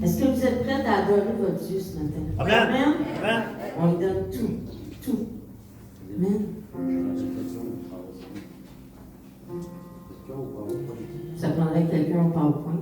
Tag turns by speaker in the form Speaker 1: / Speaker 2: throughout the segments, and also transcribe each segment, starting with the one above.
Speaker 1: Est-ce que vous êtes prêts à adorer votre Dieu ce matin?
Speaker 2: Amen. Amen.
Speaker 1: On lui donne tout. Tout. Amen. Ça prendrait quelqu'un au PowerPoint.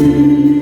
Speaker 2: Tu es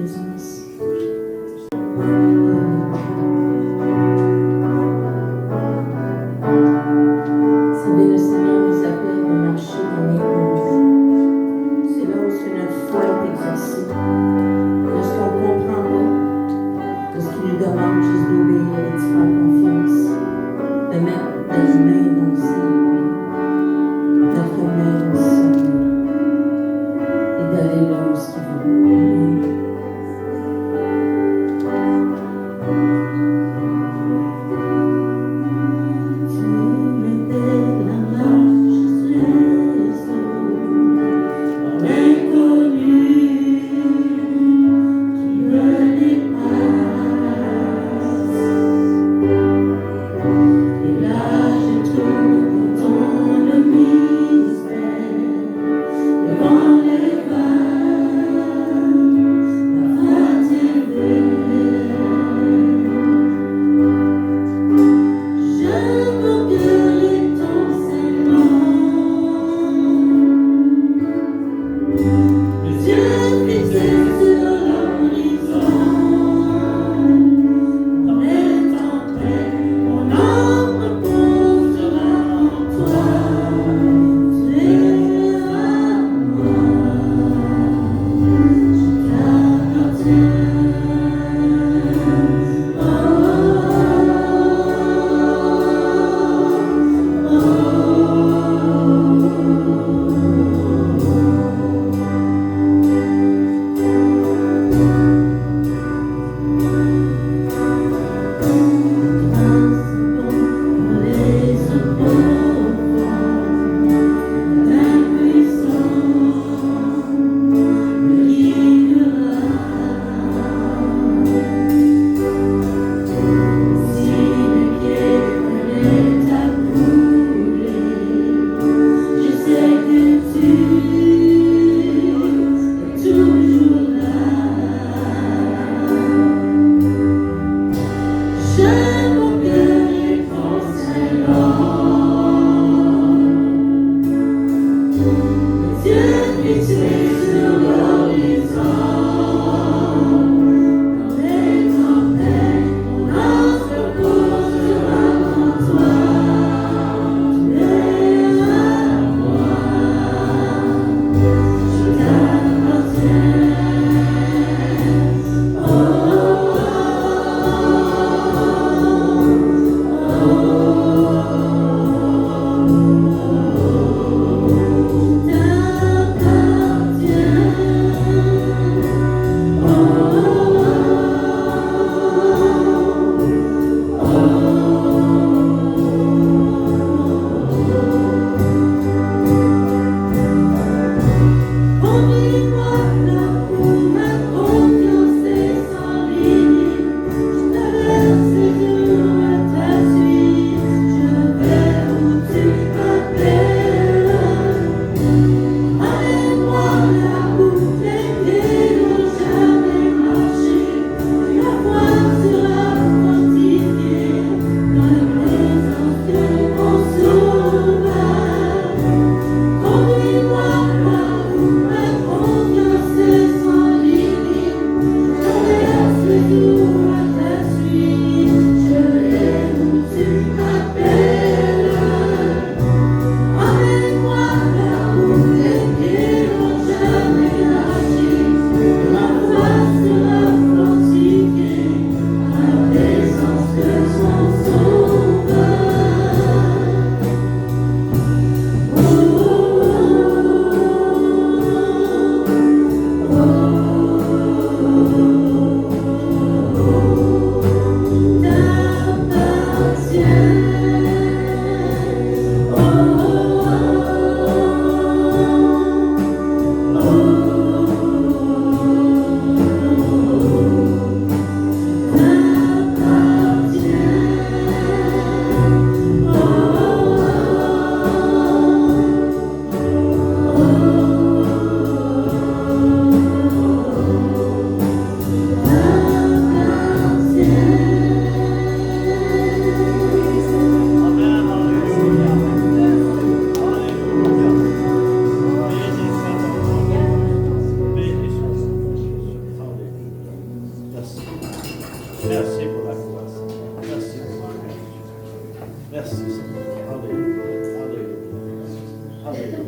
Speaker 1: présence. Vous savez, le Seigneur nous appelle de marcher dans l'inconnu. C'est là où notre foi est exercée. Lorsqu'on ne comprend pas, lorsqu'il nous demande juste d'obéir et de faire confiance, de mettre notre main dans le Seigneur, notre main dans le Seigneur, et d'aller là où il veut.
Speaker 2: Merci pour la foi, Seigneur. Merci pour la foi. Merci, Seigneur. Alléluia. Alléluia.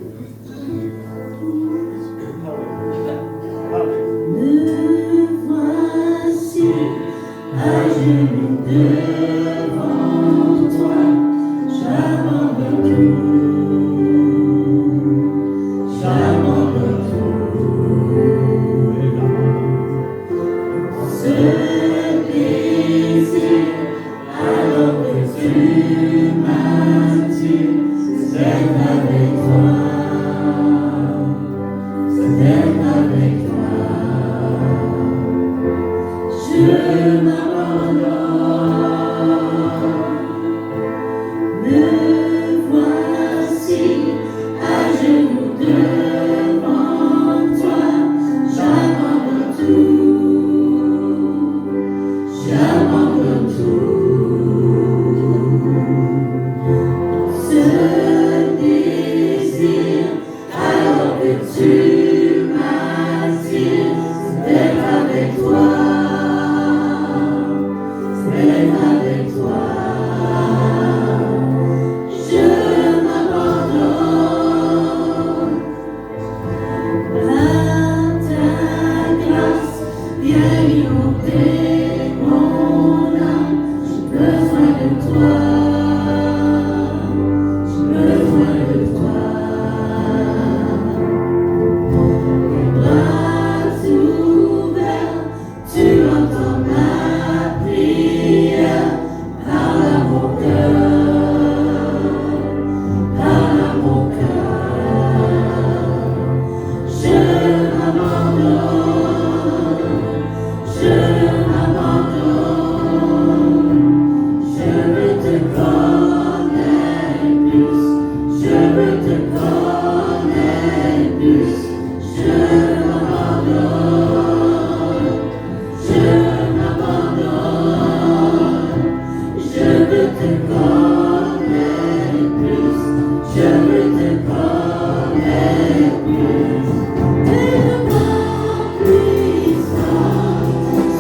Speaker 2: Alléluia.
Speaker 1: Me voici à genoux devant toi, j'abandonne tout, j'abandonne tout. Ce désir, alors que tu m'attires, c'est avec toi, c'est avec toi. Je m'abandonne, me voici à genoux devant toi, j'abandonne tout, ce désir, alors que tu m'attires, c'est avec toi. Avec toi, je m'abandonne à ta grâce, viens inonder mon âme. J'ai besoin de toi, j'ai besoin de toi. Les bras ouverts, tu entends ma prière. Parle à mon cœur, je m'abandonne, je veux te connaître plus, je veux te connaître plus, je m'abandonne, je veux te connaître plus, je veux te connaître plus. Tellement puissant,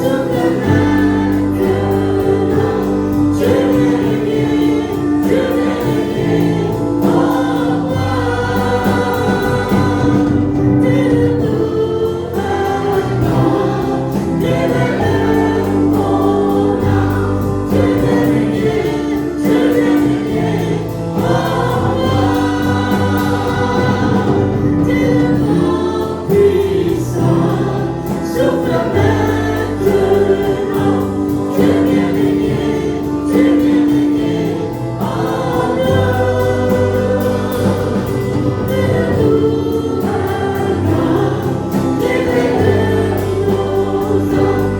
Speaker 1: souffle maintenant, je veux régner en moi. T'es le tout-puissant, révèle mon âme, je veux régner en moi. Tellement puissant, souffle maintenant, je viens régner en nous. T'es le tout-puissant, révèle nos âmes,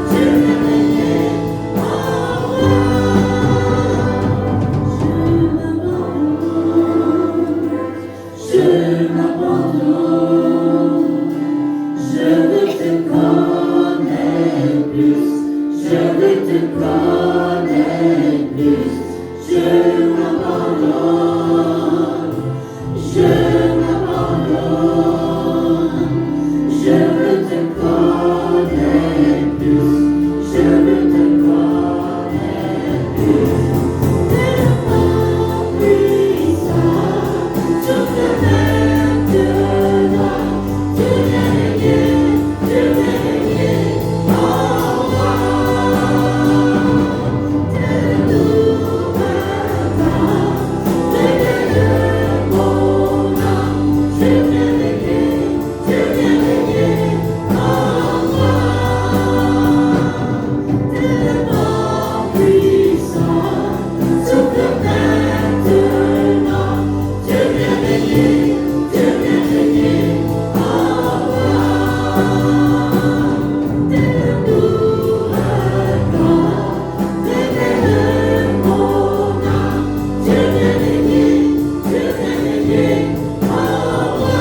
Speaker 1: je viens régner en moi. Je m'abandonne, je veux te connaître plus, je veux te connaître plus, je m'abandonne, je veux te connaître plus, je veux te connaître plus. Tellement puissant, souffle maintenant, tu viens régner en moi. T'es le tout-puissant, révèle mon âme, je viens régner en moi. Tellement puissant, souffle maintenant, tu viens régner en moi. T'es le tout-puissant, révèle mon âme, tu viens régner en moi.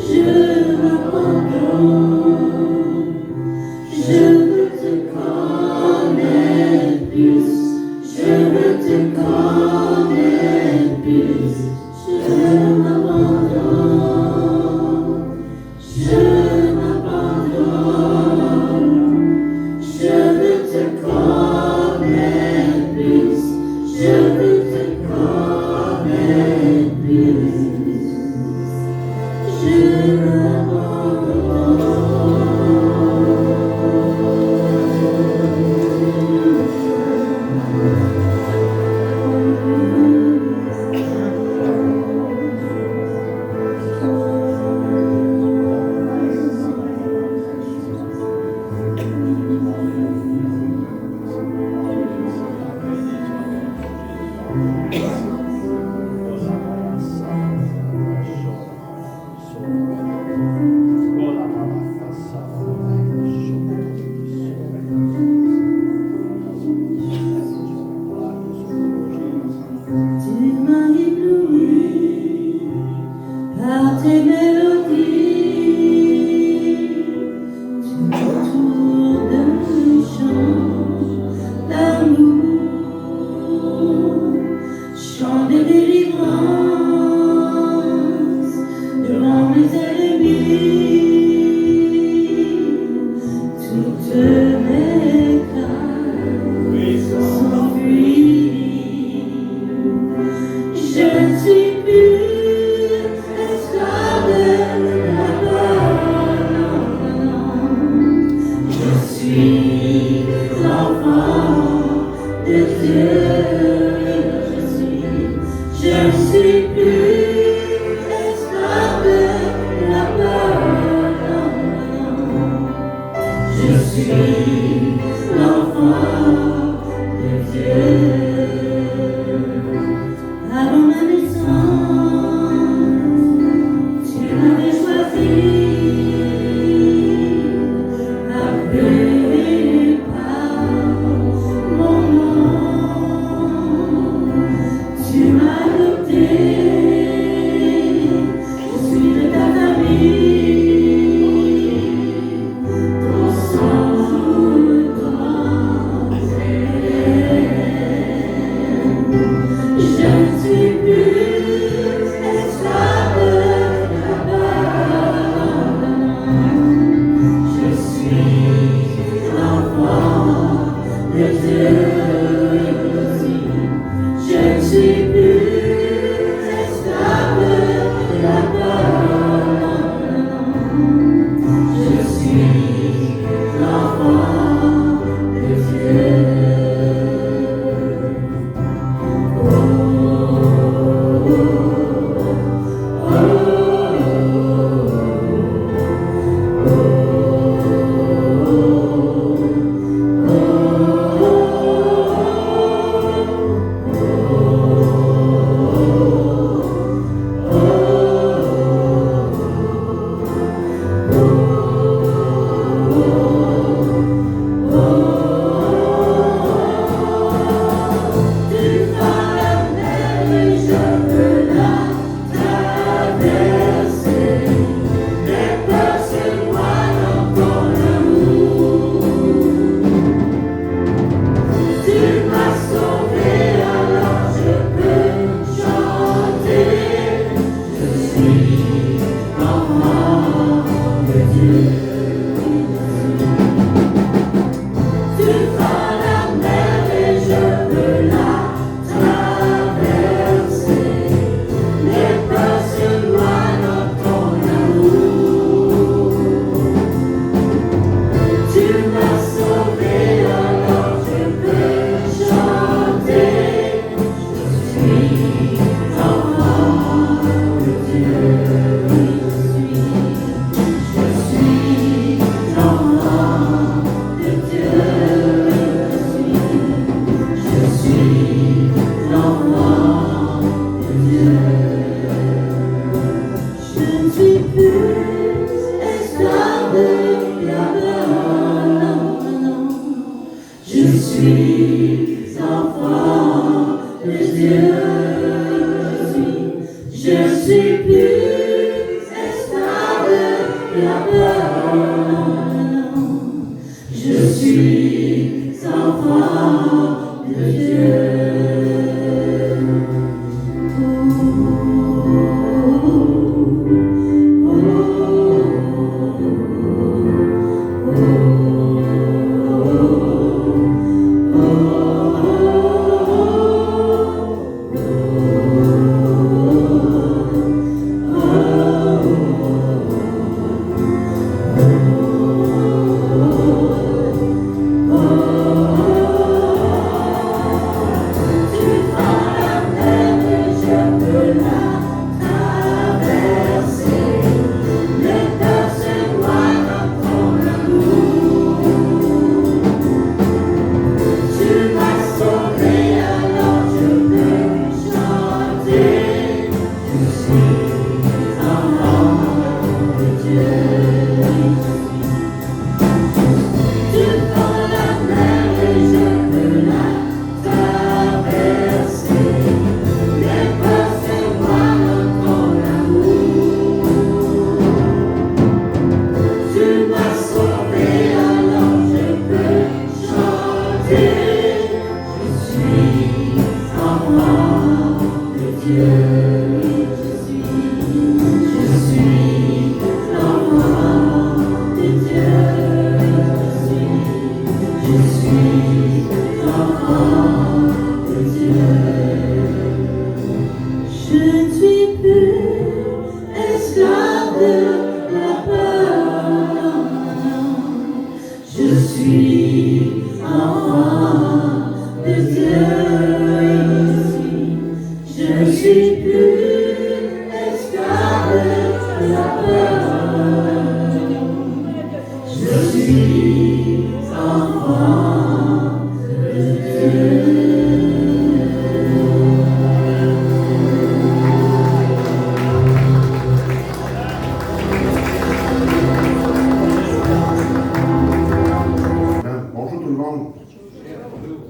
Speaker 1: Je m'abandonne, je veux te connaître plus, je veux te connaître plus, je esclave de la peur. Je suis enfant de Dieu. Je suis plus esclave de la peur. Je suis enfant de Dieu.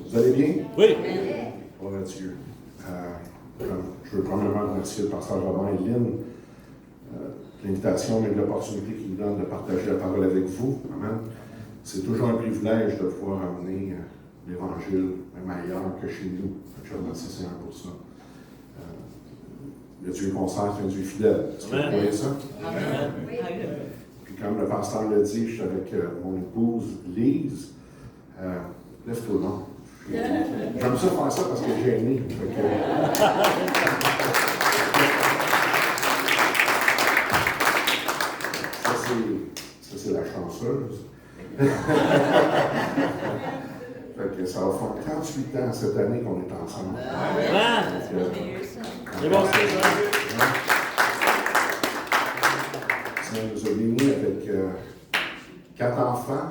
Speaker 3: Vous allez bien?
Speaker 2: Oui.
Speaker 3: Gloire à Dieu. Je veux premièrement remercier le pasteur Robin et Lynn l'invitation, mais l'opportunité qu'ils nous donnent de partager la parole avec vous. Amen. C'est toujours un privilège de pouvoir amener l'Évangile, même ailleurs que chez nous. Je remercie le Seigneur pour ça. Le Dieu constant est un Dieu fidèle. Est-ce que vous voyez ça?
Speaker 2: Amen.
Speaker 3: Puis comme le pasteur l'a dit, je suis avec mon épouse Lise. Lève-toi le nom. J'aime ça faire ça parce que j'ai aimé. Ça, c'est la chanceuse. Fait que ça va faire 38 ans cette année qu'on est ensemble.
Speaker 2: C'est bon, c'est ça.
Speaker 3: Ça nous a bénis avec 4 enfants.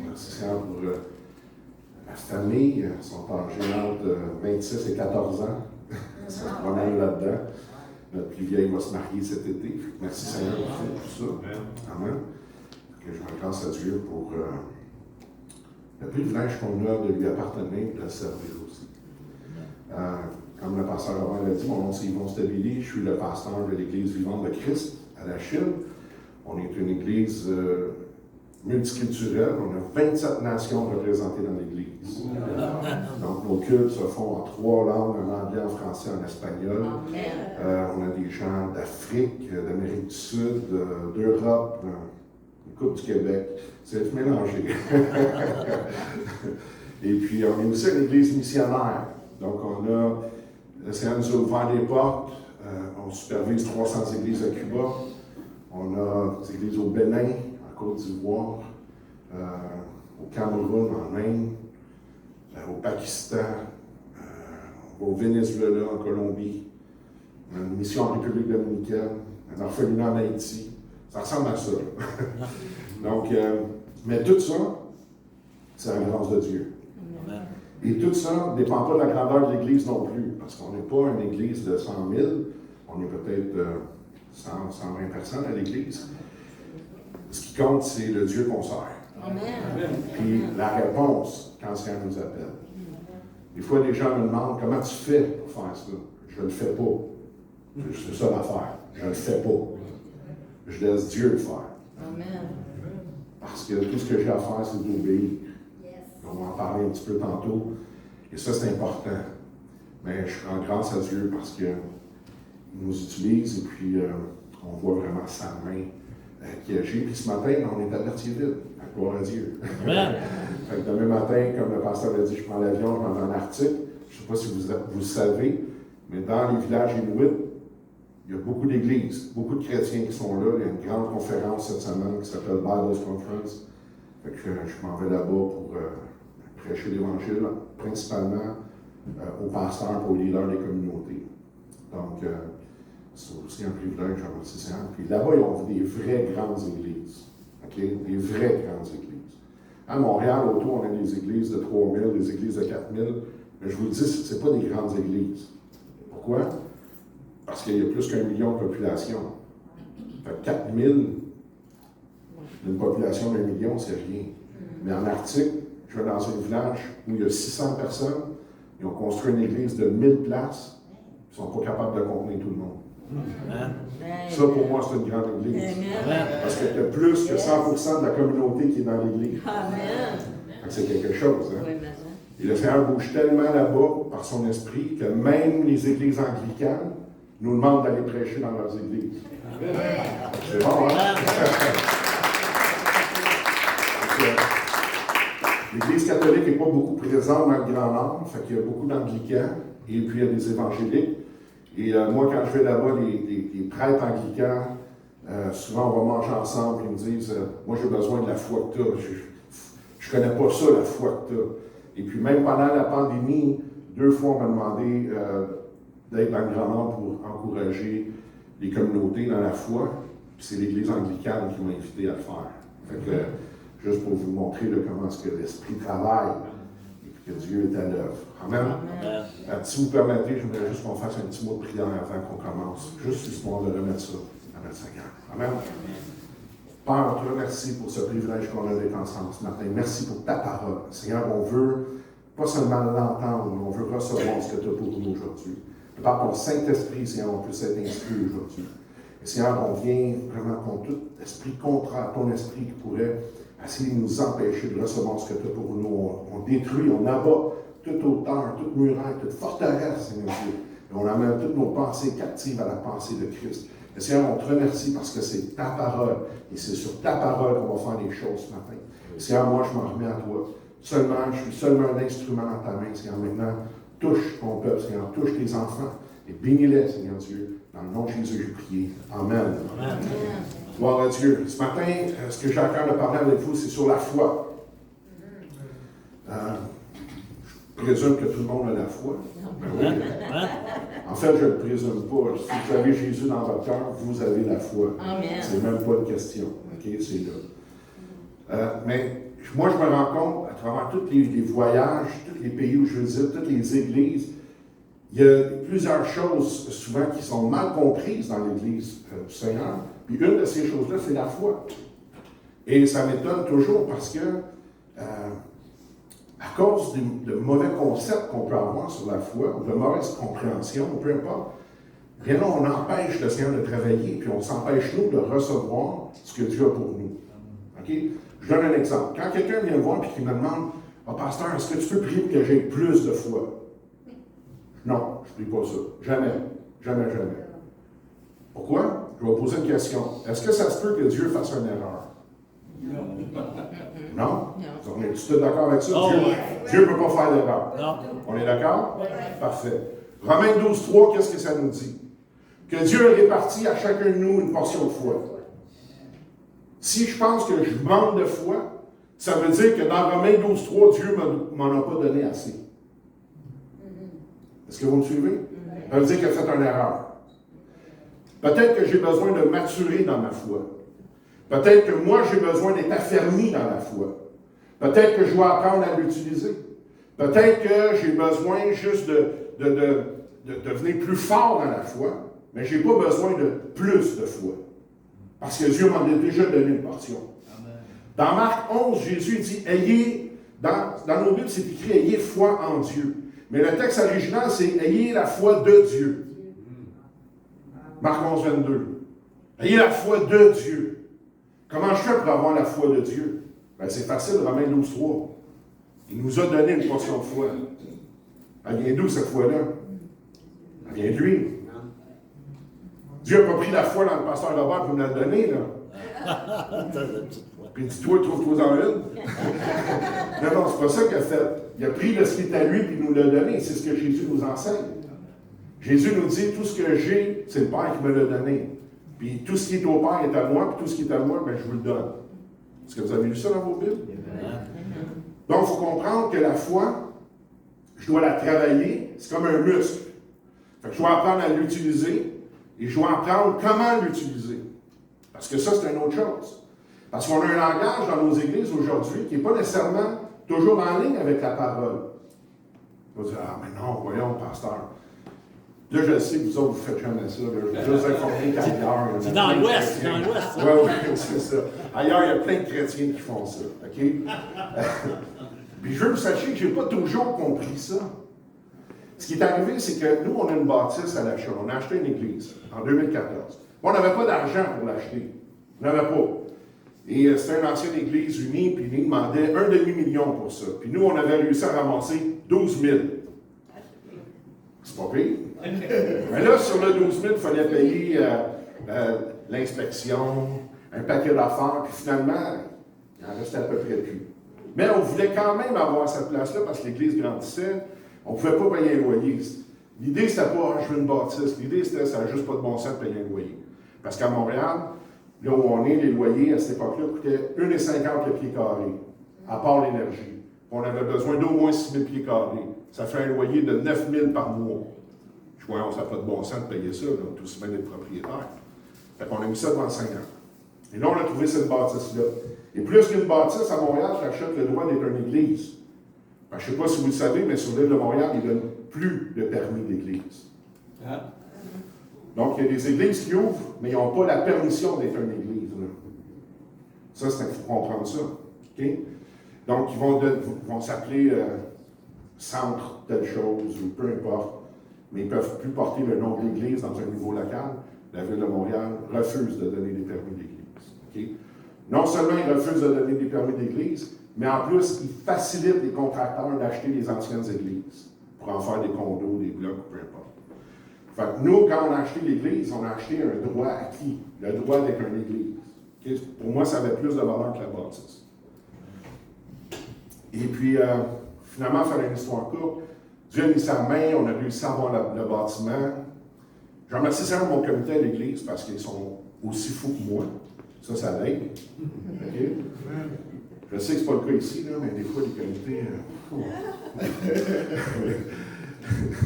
Speaker 3: Merci Seigneur pour la famille. Ils sont âgés entre 26 et 14 ans. Ça se promène là-dedans. Notre plus vieille va se marier cet été. Merci Seigneur pour tout ça. Amen. Que je me grâce à Dieu pour le privilège qu'on a de lui appartenir et de le servir aussi. Comme le pasteur Robin l'a dit, mon nom c'est Yvon Stabili, je suis le pasteur de l'Église vivante de Christ à la Chine. On est une église multiculturelle, on a 27 nations représentées dans l'Église. Donc nos cultes se font en 3 langues, en anglais, en français, en espagnol. On a des gens d'Afrique, d'Amérique du Sud, d'Europe, une coupe du Québec. C'est mélangé. Et puis on est aussi une église missionnaire. Donc le Seigneur nous a ouvert les portes. On supervise 300 églises à Cuba. On a des églises au Bénin, en Côte d'Ivoire, au Cameroun, en Inde, au Pakistan, au Venezuela, en Colombie, une mission en République dominicaine, un orphelinat en Haïti. Ça ressemble à ça. Donc, mais tout ça, c'est la grâce de Dieu.
Speaker 2: Amen.
Speaker 3: Et tout ça ne dépend pas de la grandeur de l'Église non plus, parce qu'on n'est pas une Église de 100 000, on est peut-être 120 personnes à l'Église. Ce qui compte, c'est le Dieu qu'on sert.
Speaker 1: Amen.
Speaker 3: Puis la réponse quand le Seigneur nous appelle. Des fois, les gens me demandent comment tu fais pour faire ça. Je ne le fais pas. C'est ça l'affaire. Je ne le fais pas. Je laisse Dieu le faire.
Speaker 1: Amen.
Speaker 3: Parce que tout ce que j'ai à faire, c'est d'obéir. On va en parler un petit peu tantôt. Et ça, c'est important. Mais je rends grâce à Dieu parce qu'il nous utilise et puis on voit vraiment sa main qui agit. Puis ce matin, on est à Berthierville. Gloire à Dieu.
Speaker 2: Amen.
Speaker 3: Fait que demain matin, comme le pasteur l'a dit, je prends l'avion, je m'en vais en Arctique. Je ne sais pas si vous le savez, mais dans les villages inuits, il y a beaucoup d'églises, beaucoup de chrétiens qui sont là. Il y a une grande conférence cette semaine qui s'appelle Bible Conference. Fait que je m'en vais là-bas pour prêcher l'Évangile, principalement aux pasteurs et aux leaders des communautés. Donc, c'est aussi un privilège, je remercie le Seigneur. Puis là-bas, ils ont des vraies grandes églises. Okay? Des vraies grandes églises. À Montréal, autour, on a des églises de 3000, des églises de 4000. Mais je vous le dis, ce n'est pas des grandes églises. Pourquoi? Parce qu'il y a plus qu'1 million de population. Fait que 4000, d'une population d'1 million, c'est rien. Mais en Arctique, je vais dans un village où il y a 600 personnes, ils ont construit une église de 1000 places, ils ne sont pas capables de contenir tout le monde.
Speaker 2: Amen.
Speaker 3: Ça, pour moi, c'est une grande église.
Speaker 1: Amen.
Speaker 3: Parce qu'il y a plus que 100% de la communauté qui est dans l'église.
Speaker 1: Amen.
Speaker 3: C'est quelque chose. Hein?
Speaker 1: Oui, mais
Speaker 3: Et le Seigneur bouge tellement là-bas par son esprit que même les églises anglicanes nous demandent d'aller prêcher dans leurs églises. C'est bon, hein? L'Église catholique n'est pas beaucoup présente dans le Grand Nord, fait qu'il y a beaucoup d'anglicans et puis il y a des évangéliques. Et moi, quand je vais là-bas, les prêtres anglicans, souvent on va manger ensemble et ils me disent moi j'ai besoin de la foi que tu as. Je ne connais pas ça, la foi que tu as. Et puis même pendant la pandémie, 2 fois on m'a demandé d'être dans le Grand Nord pour encourager les communautés dans la foi. Puis c'est l'Église anglicane qui m'a invité à le faire. Fait que, juste pour vous montrer là, comment est-ce que l'Esprit travaille et puis que Dieu est à l'œuvre. Amen.
Speaker 2: Amen.
Speaker 3: Si vous permettez, je voudrais juste qu'on fasse un petit mot de prière avant qu'on commence. Juste histoire de remettre ça à notre Seigneur. Amen. Père, on te remercie pour ce privilège qu'on a d'être ensemble ce matin. Merci pour ta parole. Seigneur, on veut pas seulement l'entendre, mais on veut recevoir ce que tu as pour nous aujourd'hui. Par ton Saint-Esprit, Seigneur, on puisse être instruit aujourd'hui. Et Seigneur, on vient vraiment contre tout esprit contraire, ton esprit qui pourrait essayer de nous empêcher de recevoir ce que tu as pour nous. On détruit, on abat toute hauteur, toute muraille, toute forteresse, Seigneur Dieu. Et on amène toutes nos pensées captives à la pensée de Christ. Et Seigneur, on te remercie parce que c'est ta parole. Et c'est sur ta parole qu'on va faire les choses ce matin. Et Seigneur, moi, je m'en remets à toi. Je suis seulement un instrument dans ta main, Seigneur. Maintenant, touche ton peuple, Seigneur. Touche tes enfants. Et bénis-les, Seigneur Dieu. Dans le nom de Jésus, j'ai prié. Amen.
Speaker 2: Amen.
Speaker 3: Gloire à Dieu. Ce matin, ce que j'ai à cœur de parler avec vous, c'est sur la foi. Je présume que tout le monde a la foi. Ben oui.
Speaker 2: Amen.
Speaker 3: En fait, je ne le présume pas. Si vous avez Jésus dans votre cœur, vous avez la foi.
Speaker 1: Amen.
Speaker 3: C'est même pas une question. OK? C'est là. Mais moi, je me rends compte, à travers tous les voyages, tous les pays où je visite, toutes les églises, il y a plusieurs choses souvent qui sont mal comprises dans l'Église du Seigneur. Puis une de ces choses-là, c'est la foi. Et ça m'étonne toujours parce que, à cause de mauvais concepts qu'on peut avoir sur la foi, ou de mauvaise compréhension, peu importe, bien là, on empêche le Seigneur de travailler, puis on s'empêche, nous, de recevoir ce que Dieu a pour nous. OK? Je donne un exemple. Quand quelqu'un vient me voir et qu'il me demande « Ah, pasteur, est-ce que tu peux prier pour que j'aie plus de foi? » Non, je ne prie pas ça. Jamais. Jamais, jamais. Pourquoi? Je vais poser une question. Est-ce que ça se peut que Dieu fasse une erreur? Non? On est tous d'accord avec ça?
Speaker 2: Oh,
Speaker 3: Dieu ne peut pas faire d'erreur.
Speaker 2: Non.
Speaker 3: On est d'accord? Parfait. Romains 12:3, qu'est-ce que ça nous dit? Que Dieu a réparti à chacun de nous une portion de foi. Si je pense que je manque de foi, ça veut dire que dans Romains 12:3, Dieu ne m'en a pas donné assez. Est-ce que vous me suivez? Ça veut dire qu'il a fait une erreur. Peut-être que j'ai besoin de maturer dans ma foi. Peut-être que moi, j'ai besoin d'être affermi dans la foi. Peut-être que je dois apprendre à l'utiliser. Peut-être que j'ai besoin juste de devenir plus fort dans la foi. mais je n'ai pas besoin de plus de foi. Parce que Dieu m'en a déjà donné une portion.
Speaker 2: Amen.
Speaker 3: Dans Marc 11, Jésus dit, ayez, dans nos Bibles, c'est écrit, ayez foi en Dieu. Mais le texte original, c'est ayez la foi de Dieu. Marc 11, 22. Ayez la foi de Dieu. Comment je fais pour avoir la foi de Dieu? Ben, c'est facile, Romains 12, 3. Il nous a donné une portion de foi. Elle vient d'où cette foi-là? Elle vient de lui. Dieu n'a pas pris la foi dans le pasteur Robert pour me la donner, là. Puis dis-toi, trouve-toi-en une. Non, c'est pas ça qu'il a fait. Il a pris de ce qui est à lui puis il nous l'a donné. C'est ce que Jésus nous enseigne. Jésus nous dit, tout ce que j'ai, c'est le Père qui me l'a donné. Puis tout ce qui est au Père est à moi, puis tout ce qui est à moi, ben, je vous le donne. Est-ce que vous avez lu ça dans vos Bibles? Donc, il faut comprendre que la foi, je dois la travailler, c'est comme un muscle. Fait que je dois apprendre à l'utiliser et je dois apprendre comment l'utiliser. Parce que ça, c'est une autre chose. Parce qu'on a un langage dans nos églises aujourd'hui qui n'est pas nécessairement toujours en ligne avec la parole. On va dire, ah, mais non, voyons, pasteur. Là, je sais que vous autres, vous ne faites jamais ça. Là. Je veux juste informer qu'ailleurs.
Speaker 2: C'est dans l'Ouest, c'est dans l'Ouest.
Speaker 3: Oui, c'est ça. Ailleurs, il y a plein de chrétiens qui font ça. OK? Puis je veux que vous sachiez que je n'ai pas toujours compris ça. Ce qui est arrivé, c'est que nous, on a une bâtisse à l'achat. On a acheté une église en 2014. On n'avait pas d'argent pour l'acheter. On n'avait pas. Et c'était une ancienne église unie, puis ils demandaient 1 demi-million pour ça. Puis nous, on avait réussi à ramasser 12 000. C'est pas pire. Mais là, sur le 12 000, il fallait payer l'inspection, un paquet d'affaires, puis finalement, il en restait à peu près plus. Mais on voulait quand même avoir cette place-là parce que l'église grandissait. On ne pouvait pas payer un loyer. L'idée, c'était pas, je veux une bâtisse. L'idée, c'était, ça n'a juste pas de bon sens de payer un loyer. Parce qu'à Montréal, là où on est, les loyers, à cette époque-là, coûtaient 1,50 le pied carré, à part l'énergie. On avait besoin d'au moins 6 000 pieds carrés. Ça fait un loyer de 9 000 par mois. Je vois, ça n'a pas de bon sens de payer ça, là, tout aussi bien d'être propriétaire. Fait qu'on a mis ça devant 5 ans. Et là, on a trouvé cette bâtisse-là. Et plus qu'une bâtisse, à Montréal, j'achète le droit d'être une église. Ben, je ne sais pas si vous le savez, mais sur l'île de Montréal, ils ne donnent plus de permis d'église. Ah. Donc, il y a des églises qui ouvrent, mais ils n'ont pas la permission d'être une église. Là. Ça, il faut comprendre ça. Okay? Donc, ils vont s'appeler centre telle chose, ou peu importe, mais ils ne peuvent plus porter le nom d'église dans un niveau local. La Ville de Montréal refuse de donner des permis d'église. Okay? Non seulement ils refusent de donner des permis d'église, mais en plus, ils facilitent les contracteurs d'acheter les anciennes églises pour en faire des condos, des blocs, peu importe. Fait que nous, quand on a acheté l'église, on a acheté un droit acquis, le droit d'être une église. Okay? Pour moi, ça avait plus de valeur que la bâtisse. Et puis, finalement, faire une histoire courte, Dieu a mis sa main, on a réussi à avoir le bâtiment. Je remercie ça mon comité à l'église parce qu'ils sont aussi fous que moi. Ça l'aide. Okay? Je sais que ce n'est pas le cas ici, là, mais des fois, les comités,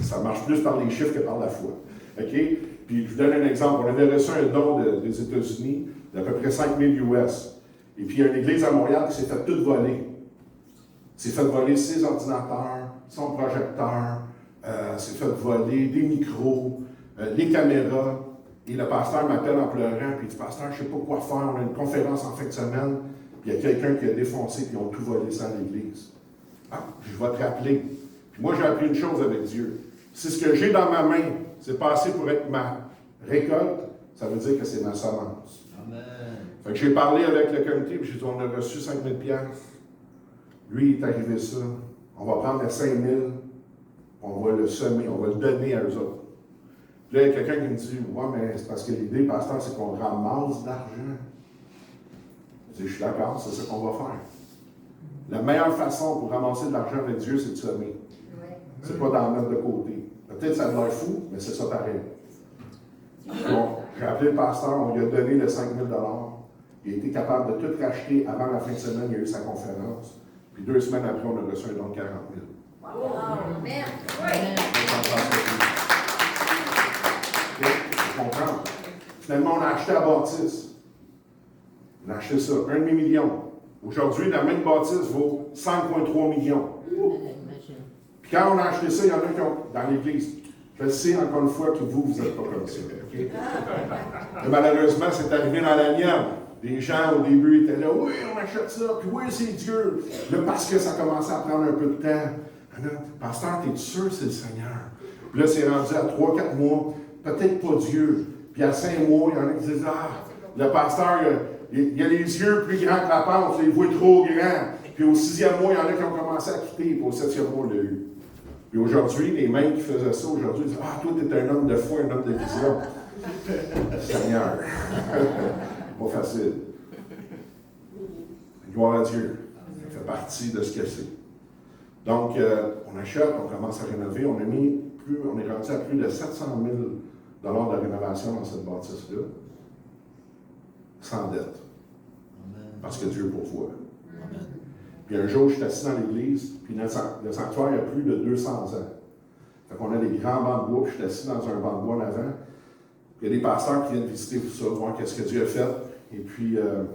Speaker 3: ça marche plus par les chiffres que par la foi. Okay? Puis, je vous donne un exemple. On avait reçu un don des États-Unis d'à peu près 5 000 US. Et puis, il y a une église à Montréal qui s'est fait tout voler. S'est fait voler ses ordinateurs, son projecteur, s'est fait voler des micros, les caméras. Et le pasteur m'appelle en pleurant, puis il dit, pasteur, je ne sais pas quoi faire, on a une conférence en fin de semaine, puis il y a quelqu'un qui a défoncé, puis ils ont tout volé ça à l'église. Ah, je vais te rappeler. Puis moi, j'ai appris une chose avec Dieu. Si ce que j'ai dans ma main, c'est pas assez pour être ma récolte, ça veut dire que c'est ma semence. Amen. Fait que j'ai parlé avec le comité, puis j'ai dit, on a reçu 5 000 $. Lui, il est arrivé ça. On va prendre les 5 000, on va le semer, on va le donner à eux autres. Puis là, il y a quelqu'un qui me dit, ouais, mais c'est parce que l'idée, pasteur, c'est qu'on ramasse de l'argent. Je dis, je suis d'accord, c'est ça qu'on va faire. La meilleure façon pour ramasser de l'argent avec Dieu, c'est de semer. C'est pas d'en mettre de côté. Peut-être que ça a l'air fou, mais c'est ça pareil. Donc, j'ai appelé le pasteur, on lui a donné les 5 000 $. Il a été capable de tout racheter avant la fin de semaine, il a eu sa conférence. Puis 2 semaines après, on a reçu un don de 40 000. Wow! Merde! Tu comprends? Finalement, on a acheté la bâtisse. On a acheté ça, 1 demi-million. Aujourd'hui, la même bâtisse vaut 5,3 millions. Puis quand on a acheté ça, il y en a qui ont, dans l'église, Je sais encore une fois que vous n'êtes pas comme ça. Okay? Et malheureusement, c'est arrivé dans la mienne. Les gens, au début, étaient là, oui, on achète ça, puis oui, c'est Dieu. Là, parce que ça commençait à prendre un peu de temps. Là, pasteur, t'es sûr que c'est le Seigneur? Puis là, c'est rendu à 3-4 mois, peut-être pas Dieu. Puis à 5 mois, il y en a qui disent, ah, le pasteur, il a les yeux plus grands que la panse, il voit trop grand. Puis au 6e mois, il y en a qui ont commencé à quitter, puis au 7e mois, on l'a eu. Puis aujourd'hui, les mêmes qui faisaient ça, aujourd'hui, ils disent, ah, toi, t'es un homme de foi, un homme de vision. Seigneur. Pas facile. Gloire à Dieu. Ça fait partie de ce que c'est. Donc, on achète, on commence à rénover. On est rendu à plus de 700 000 $ de rénovation dans cette bâtisse-là, sans dette. Parce que Dieu pourvoit. Puis un jour, je suis assis dans l'église, puis le sanctuaire a plus de 200 ans. Fait qu'on a des grands bancs de bois, puis je suis assis dans un banc de bois en avant. Il y a des pasteurs qui viennent visiter tout ça, voir qu'est-ce que Dieu a fait. Et puis, ce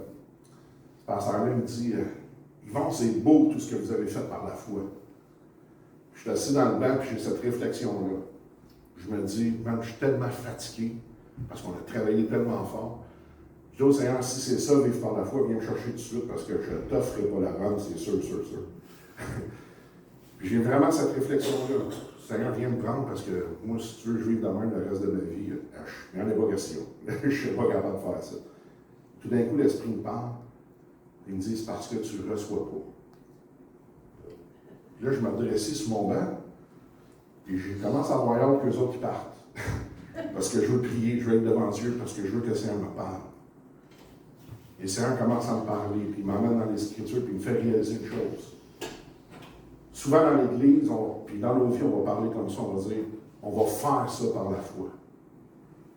Speaker 3: pasteur-là me dit, Yvon, c'est beau tout ce que vous avez fait par la foi. Je suis assis dans le banc, puis j'ai cette réflexion-là. Je me dis, man, je suis tellement fatigué, parce qu'on a travaillé tellement fort. Je dis au Seigneur, si c'est ça, vivre par la foi, viens me chercher tout de suite, parce que je ne t'offrerai pas la rente, c'est sûr. Puis j'ai vraiment cette réflexion-là. Seigneur, viens me prendre, parce que moi, si tu veux, je vive de même le reste de ma vie. Il n'y en a pas question. Je ne suis pas capable de faire ça. Tout d'un coup, l'Esprit me parle. Il me dit, c'est parce que tu ne le reçois pas. Puis là, je me redressais sur mon banc, puis je commence à avoir hâte qu'eux autres qui partent. Parce que je veux prier, je veux être devant Dieu, parce que je veux que le Seigneur me parle. Et le Seigneur commence à me parler, puis il m'emmène dans les Écritures, puis il me fait réaliser une chose. Souvent dans l'Église, puis dans nos vies, on va parler comme ça, on va dire, on va faire ça par la foi.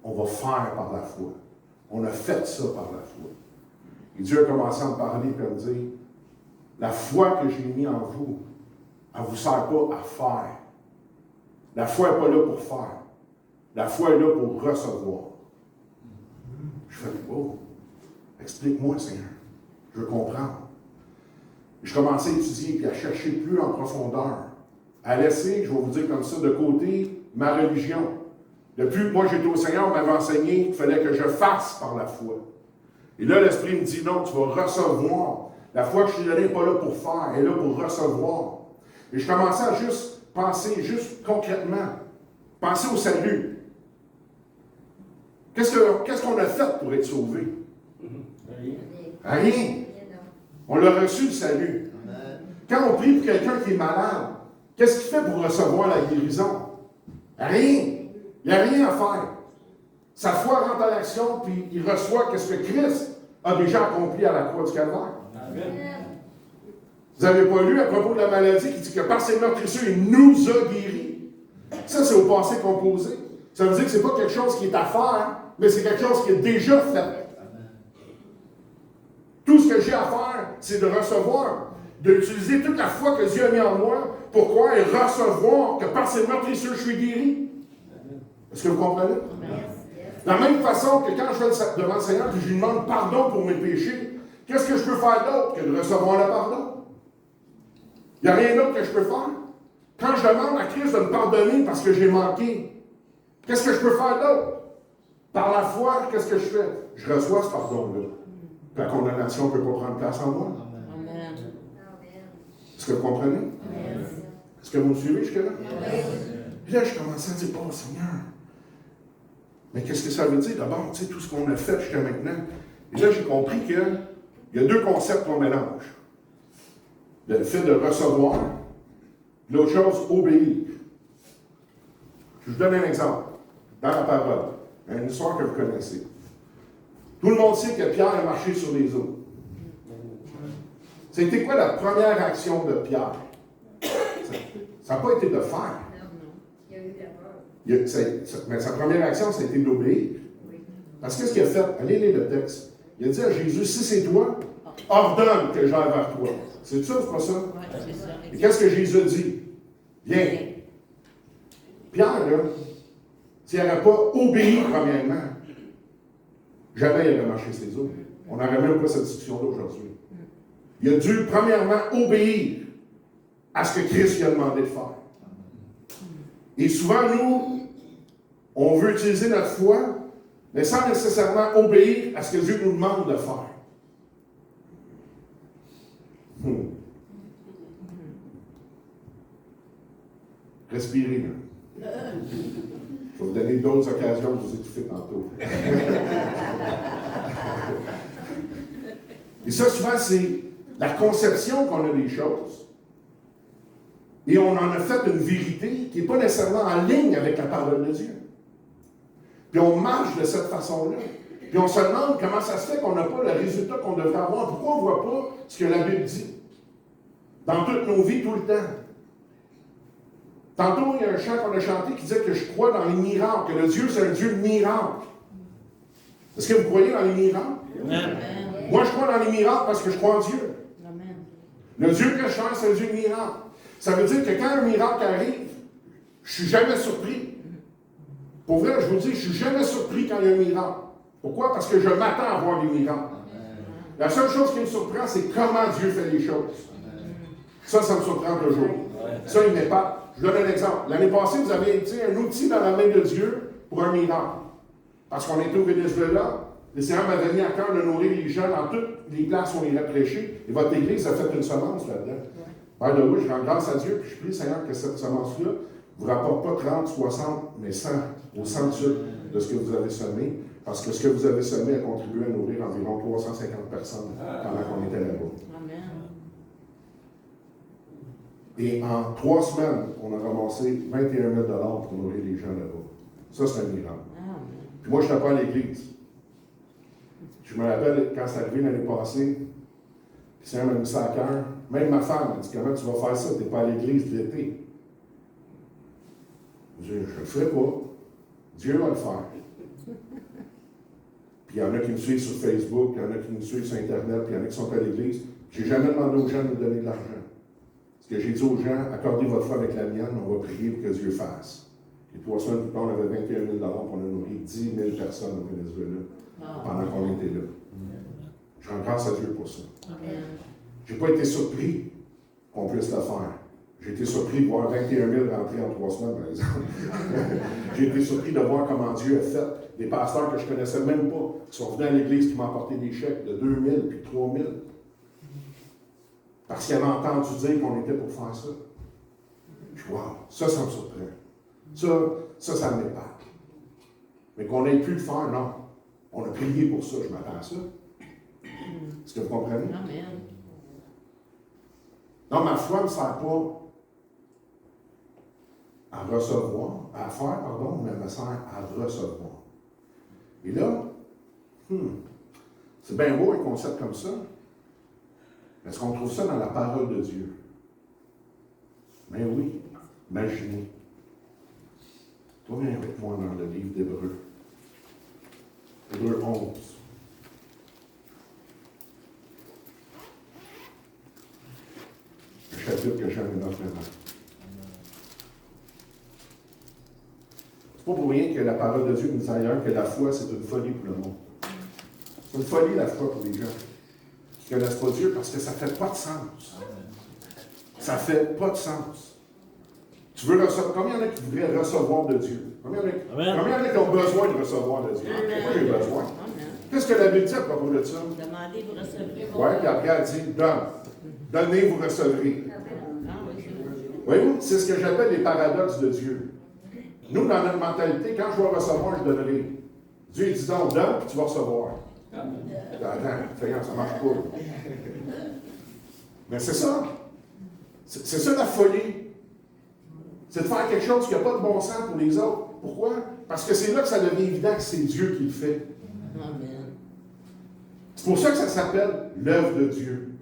Speaker 3: On va faire par la foi. On a fait ça par la foi. Et Dieu a commencé à me parler et à me dire, la foi que j'ai mise en vous, elle ne vous sert pas à faire. La foi n'est pas là pour faire. La foi est là pour recevoir. Je fais, oh, explique-moi, Seigneur. Je veux comprendre. Je commençais à étudier et à chercher plus en profondeur. À laisser, je vais vous dire comme ça, de côté ma religion. Depuis que moi j'étais au Seigneur, on m'avait enseigné qu'il fallait que je fasse par la foi. Et là, l'Esprit me dit non, tu vas recevoir. La foi que je t'ai donnée n'est pas là pour faire, elle est là pour recevoir. Et je commençais à juste penser, juste concrètement, penser au salut. Qu'est-ce qu'on a fait pour être sauvé? Rien. On l'a reçu, le salut. Quand on prie pour quelqu'un qui est malade, qu'est-ce qu'il fait pour recevoir la guérison? Rien. Il n'y a rien à faire. Sa foi rentre en action, puis il reçoit ce que Christ a déjà accompli à la croix du Calvaire. Amen. Vous n'avez pas lu à propos de la maladie qui dit que par ses meurtrissures, il nous a guéris. Ça, c'est au passé composé. Ça veut dire que ce n'est pas quelque chose qui est à faire, mais c'est quelque chose qui est déjà fait. Amen. Tout ce que j'ai à faire, c'est de recevoir, d'utiliser toute la foi que Dieu a mis en moi pour croire et recevoir que par ses meurtrissures, je suis guéri. Est-ce que vous comprenez? De la même façon que quand je vais devant le Seigneur et je lui demande pardon pour mes péchés, qu'est-ce que je peux faire d'autre que de recevoir le pardon? Il n'y a rien d'autre que je peux faire. Quand je demande à Christ de me pardonner parce que j'ai manqué, qu'est-ce que je peux faire d'autre? Par la foi, qu'est-ce que je fais? Je reçois ce pardon-là. La condamnation ne peut pas prendre place en moi.
Speaker 1: Amen.
Speaker 3: Est-ce que vous comprenez?
Speaker 1: Amen.
Speaker 3: Est-ce que vous me suivez jusque-là?
Speaker 1: Amen.
Speaker 3: Puis là, je commençais à dire, oh Seigneur, mais qu'est-ce que ça veut dire d'abord, tu sais, tout ce qu'on a fait jusqu'à maintenant? Et là, j'ai compris qu'il y a deux concepts qu'on mélange. Le fait de recevoir, l'autre chose, obéir. Je vous donne un exemple, dans la parole, une histoire que vous connaissez. Tout le monde sait que Pierre a marché sur les eaux. C'était quoi la première action de Pierre? Ça n'a pas été de faire.
Speaker 4: Il y a eu la peur.
Speaker 3: Mais sa première action, ça a été d'obéir.
Speaker 4: Oui.
Speaker 3: Parce que qu'est-ce qu'il a fait? Allez lire le texte. Il a dit à Jésus, si c'est toi, ordonne que j'aille vers toi. C'est ça, c'est pas ça?
Speaker 1: Oui, c'est ça.
Speaker 3: Et qu'est-ce que Jésus a dit? Viens. Pierre, là, s'il n'aurait pas obéi premièrement, jamais il aurait marché ses eaux. On n'aurait même pas cette discussion-là aujourd'hui. Il a dû premièrement obéir à ce que Christ lui a demandé de faire. Et souvent, nous, On veut utiliser notre foi, mais sans nécessairement obéir à ce que Dieu nous demande de faire. Respirez. Là. Je vais vous donner d'autres occasions de vous étouffer tantôt. Et ça, souvent, c'est la conception qu'on a des choses. Et on en a fait une vérité qui n'est pas nécessairement en ligne avec la parole de Dieu. Puis on marche de cette façon-là. Puis on se demande comment ça se fait qu'on n'a pas le résultat qu'on devrait avoir. Pourquoi on ne voit pas ce que la Bible dit? Dans toutes nos vies, tout le temps. Tantôt, il y a un chant qu'on a chanté qui disait que je crois dans les miracles, que le Dieu, c'est un Dieu de miracles. Est-ce que vous croyez dans les miracles?
Speaker 2: Amen.
Speaker 3: Moi, je crois dans les miracles parce que je crois en Dieu.
Speaker 1: Amen.
Speaker 3: Le Dieu que je sers, c'est un Dieu de miracles. Ça veut dire que quand un miracle arrive, je ne suis jamais surpris. Pour vrai, je vous dis, je ne suis jamais surpris quand il y a un miracle. Pourquoi? Parce que je m'attends à voir des miracles. La seule chose qui me surprend, c'est comment Dieu fait les choses. Ça me surprend toujours. Ça, il n'est pas. Je vous donne un exemple. L'année passée, vous avez été un outil dans la main de Dieu pour un miracle. Parce qu'on était au Venezuela, le Seigneur m'avait mis à cœur de nourrir les gens dans toutes les places où on irait prêcher. Et votre Église a fait une semence là-dedans. Par de oui, je rends grâce à Dieu, puis je prie, Seigneur, que cette semence-là ne vous rapporte pas 30, 60, mais 100 au centuple de ce que vous avez semé. Parce que ce que vous avez semé a contribué à nourrir environ 350 personnes pendant qu'on était là-bas.
Speaker 1: Amen.
Speaker 3: Et en 3 semaines, on a ramassé 21 000 $ pour nourrir les gens là-bas. Ça, c'est un miracle.
Speaker 1: Amen.
Speaker 3: Puis moi, je n'étais pas à l'église. Je me rappelle, quand c'est arrivé l'année passée, puis c'est un m'a mis ça à cœur. Même ma femme m'a dit, comment tu vas faire ça? Tu n'es pas à l'église l'été. Je ne le ferai pas. Dieu va le faire. Puis il y en a qui me suivent sur Facebook, il y en a qui me suivent sur Internet, puis il y en a qui sont à l'église. Je n'ai jamais demandé aux gens de me donner de l'argent. Ce que j'ai dit aux gens, accordez votre foi avec la mienne, on va prier pour que Dieu fasse. Et 3 semaines plus tard, on avait 21 000 $, pour on a nourri 10 000 personnes au Venezuela pendant qu'on était là. Je rends grâce à Dieu pour ça. Je n'ai pas été surpris qu'on puisse le faire. J'ai été surpris de voir 21 000 rentrer en 3 semaines, par exemple. J'ai été surpris de voir comment Dieu a fait. Des pasteurs que je ne connaissais même pas, qui sont venus à l'église, qui m'ont apporté des chèques de 2 000 puis 3 000. Parce qu'ils avaient entendu dire qu'on était pour faire ça. Je dis, wow, ça me surprend. Ça m'épate. Mais qu'on ait pu le faire, non. On a prié pour ça, je m'attends à ça. Est-ce que vous comprenez?
Speaker 1: Amen.
Speaker 3: Non, ma foi ne me sert pas à recevoir, à faire, pardon, mais elle me sert à recevoir. Et là, c'est bien beau un concept comme ça. Est-ce qu'on trouve ça dans la parole de Dieu? Mais oui, imaginez. Tournez avec moi dans le livre d'Hébreux. Hébreux 11. Le chapitre que j'aime énormément. C'est pas pour rien que la parole de Dieu nous dit ailleurs que la foi, c'est une folie pour le monde. C'est une folie, la foi, pour les gens qui ne connaissent pas Dieu, parce que ça ne fait pas de sens. Ça ne fait pas de sens. Tu veux recevoir. Combien il y en a qui voudraient recevoir de Dieu? Combien il y en a qui ont besoin de recevoir de Dieu? Moi, j'ai besoin. Qu'est-ce que la Bible dit à propos de ça?
Speaker 1: Demandez, vous recevrez.
Speaker 3: Oui, puis après, elle dit donne. Donnez, vous recevrez. Voyez-vous, c'est ce que j'appelle les paradoxes de Dieu. Nous, dans notre mentalité, quand je vais recevoir, je donnerai. Dieu dit donc, donne, puis tu vas recevoir. Attends, ça ne marche pas. Mais c'est ça. C'est ça la folie. C'est de faire quelque chose qui n'a pas de bon sens pour les autres. Pourquoi? Parce que c'est là que ça devient évident que c'est Dieu qui le fait.
Speaker 1: Amen.
Speaker 3: C'est pour ça que ça s'appelle l'œuvre de Dieu.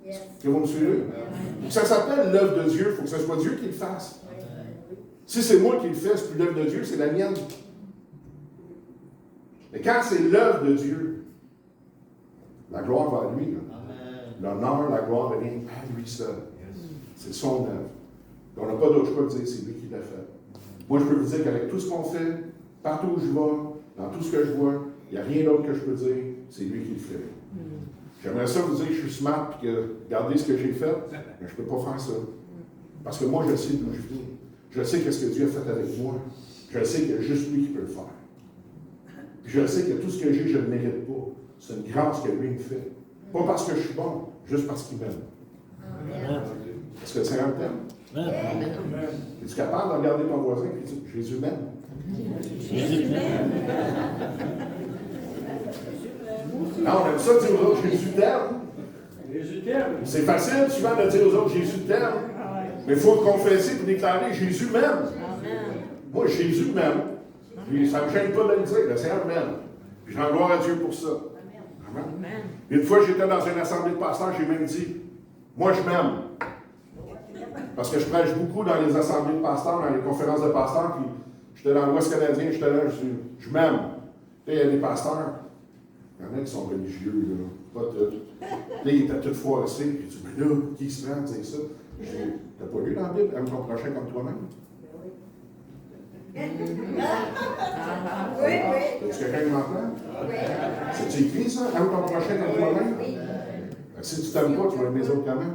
Speaker 4: Yes.
Speaker 3: Que vous me suivez? Pour que ça s'appelle l'œuvre de Dieu, il faut que ce soit Dieu qui le fasse. Si c'est moi qui le fais, c'est plus l'œuvre de Dieu, c'est la mienne. Mais quand c'est l'œuvre de Dieu, la gloire va à lui. L'honneur, la gloire revient à lui seul. C'est son œuvre. On n'a pas d'autre choix de dire c'est lui qui l'a fait. Moi, je peux vous dire qu'avec tout ce qu'on fait, partout où je vais, dans tout ce que je vois, il n'y a rien d'autre que je peux dire, c'est lui qui le fait. J'aimerais ça vous dire que je suis smart et que regardez ce que j'ai fait, mais je ne peux pas faire ça. Parce que moi, je sais d'où je viens. je sais qu'est-ce que Dieu a fait avec moi. Je sais qu'il y a juste lui qui peut le faire. Puis je sais que tout ce que j'ai, je ne le mérite pas. C'est une grâce que lui me fait. Pas parce que je suis bon, juste parce qu'il m'aime.
Speaker 4: Amen.
Speaker 3: Est-ce que le Seigneur t'aime? Es-tu capable de regarder ton voisin et dire Jésus m'aime?
Speaker 2: Jésus t'aime.
Speaker 3: Non, on aime ça dire aux autres Jésus t'aime.
Speaker 2: Jésus t'aime.
Speaker 3: C'est facile souvent de dire aux autres Jésus t'aime. Mais il faut le confesser et déclarer Jésus m'aime.
Speaker 1: Amen.
Speaker 3: Moi, Jésus m'aime. Puis ça ne me gêne pas de le dire. Le Seigneur m'aime. Puis je rends gloire à Dieu pour ça. Amen.
Speaker 1: Amen.
Speaker 3: Une fois, j'étais dans une assemblée de pasteurs, j'ai même dit moi, je m'aime. Parce que je prêche beaucoup dans les assemblées de pasteurs, dans les conférences de pasteurs, puis j'étais dans l'Ouest canadien, j'étais là, je m'aime. Tu sais, il y a des pasteurs, il y en a qui sont religieux, là, pas tous. Là, ils étaient tous froissés, puis tu dis, mais là, qui se prend, tu sais ça? Je dis, t'as pas lu dans la Bible, aime ton prochain comme toi-même?
Speaker 4: Oui, oui.
Speaker 3: Est-ce que quelqu'un m'entend?
Speaker 4: Oui.
Speaker 3: C'est-tu écrit ça? Aime ton prochain comme toi-même?
Speaker 4: Oui.
Speaker 3: Si tu t'aimes pas, tu vas aimer les autres quand même.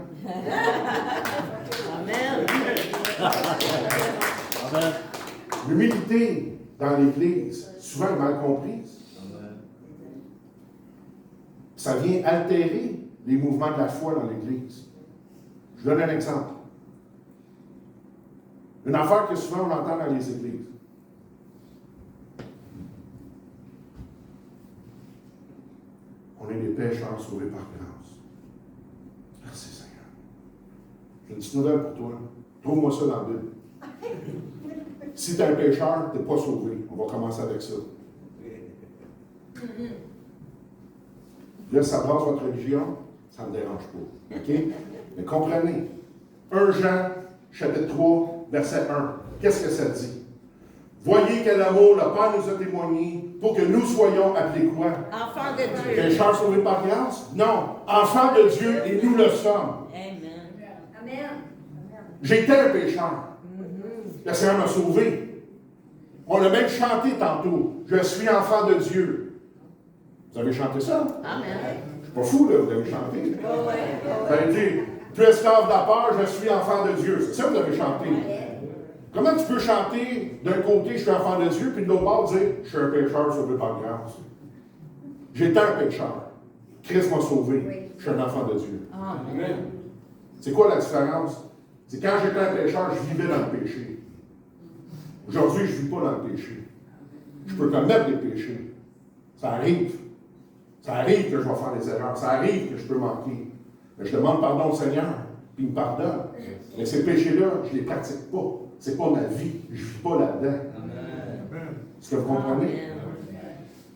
Speaker 1: Amen.
Speaker 2: Amen.
Speaker 3: L'humilité dans l'Église, souvent mal comprise. Ça vient altérer les mouvements de la foi dans l'Église. Je donne un exemple. Une affaire que souvent on entend dans les églises. On est des pécheurs sauvés par grâce. Merci Seigneur. J'ai une petite nouvelle pour toi. Trouve-moi ça dans la Bible. Si tu es un pécheur, tu n'es pas sauvé. On va commencer avec ça. Là, ça brasse votre religion, ça ne me dérange pas. OK? Mais comprenez. 1 Jean, chapitre 3, verset 1. Qu'est-ce que ça dit? Voyez quel amour le Père nous a témoigné pour que nous soyons appelés quoi?
Speaker 1: Enfant de Dieu.
Speaker 3: Pécheurs sauvés par grâce? Non. Enfants de Dieu et nous le sommes.
Speaker 1: Amen.
Speaker 4: Amen.
Speaker 3: J'étais un pécheur. Le Seigneur m'a sauvé. On l'a même chanté tantôt. Je suis enfant de Dieu. Vous avez chanté ça?
Speaker 1: Amen.
Speaker 3: Je suis pas fou, là, vous avez chanté.
Speaker 1: Oh, ouais.
Speaker 3: Vous avez dit, tu es esclave de la peur, je suis enfant de Dieu. C'est ça que vous avez chanté. Comment tu peux chanter d'un côté, je suis enfant de Dieu, puis de l'autre bord, dire, je suis un pécheur sauvé par grâce? J'étais un pécheur. Christ m'a sauvé. Je suis un enfant de Dieu.
Speaker 1: Amen.
Speaker 3: C'est quoi la différence? C'est quand j'étais un pécheur, je vivais dans le péché. Aujourd'hui, je ne vis pas dans le péché. Je peux commettre des péchés. Ça arrive. Ça arrive que je vais faire des erreurs. Ça arrive que je peux manquer. Mais je demande pardon au Seigneur, puis il me pardonne. Mais ces péchés-là, je ne les pratique pas. Ce n'est pas ma vie. Je ne vis pas là-dedans. Est-ce que vous comprenez?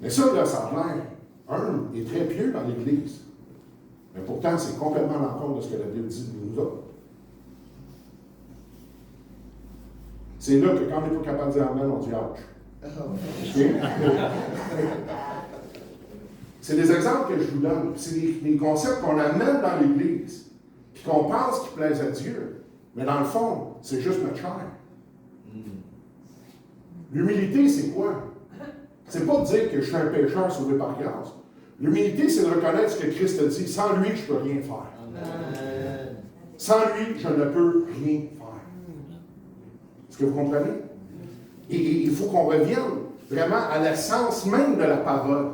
Speaker 3: Mais ça, là, ça a l'air humble et très pieux dans l'Église. Mais pourtant, c'est complètement à l'encontre de ce que la Bible dit de nous autres. C'est là que quand on n'est pas capable de dire Amen, on dit ouch. OK? C'est des exemples que je vous donne. C'est des concepts qu'on amène dans l'Église, puis qu'on pense qu'ils plaisent à Dieu. Mais dans le fond, c'est juste notre chair. L'humilité, c'est quoi? C'est pas de dire que je suis un pécheur sauvé par grâce. L'humilité, c'est de reconnaître ce que Christ a dit. Sans lui, je ne peux rien faire. Sans lui, je ne peux rien faire. Est-ce que vous comprenez? Et il faut qu'on revienne vraiment à l'essence même de la parole.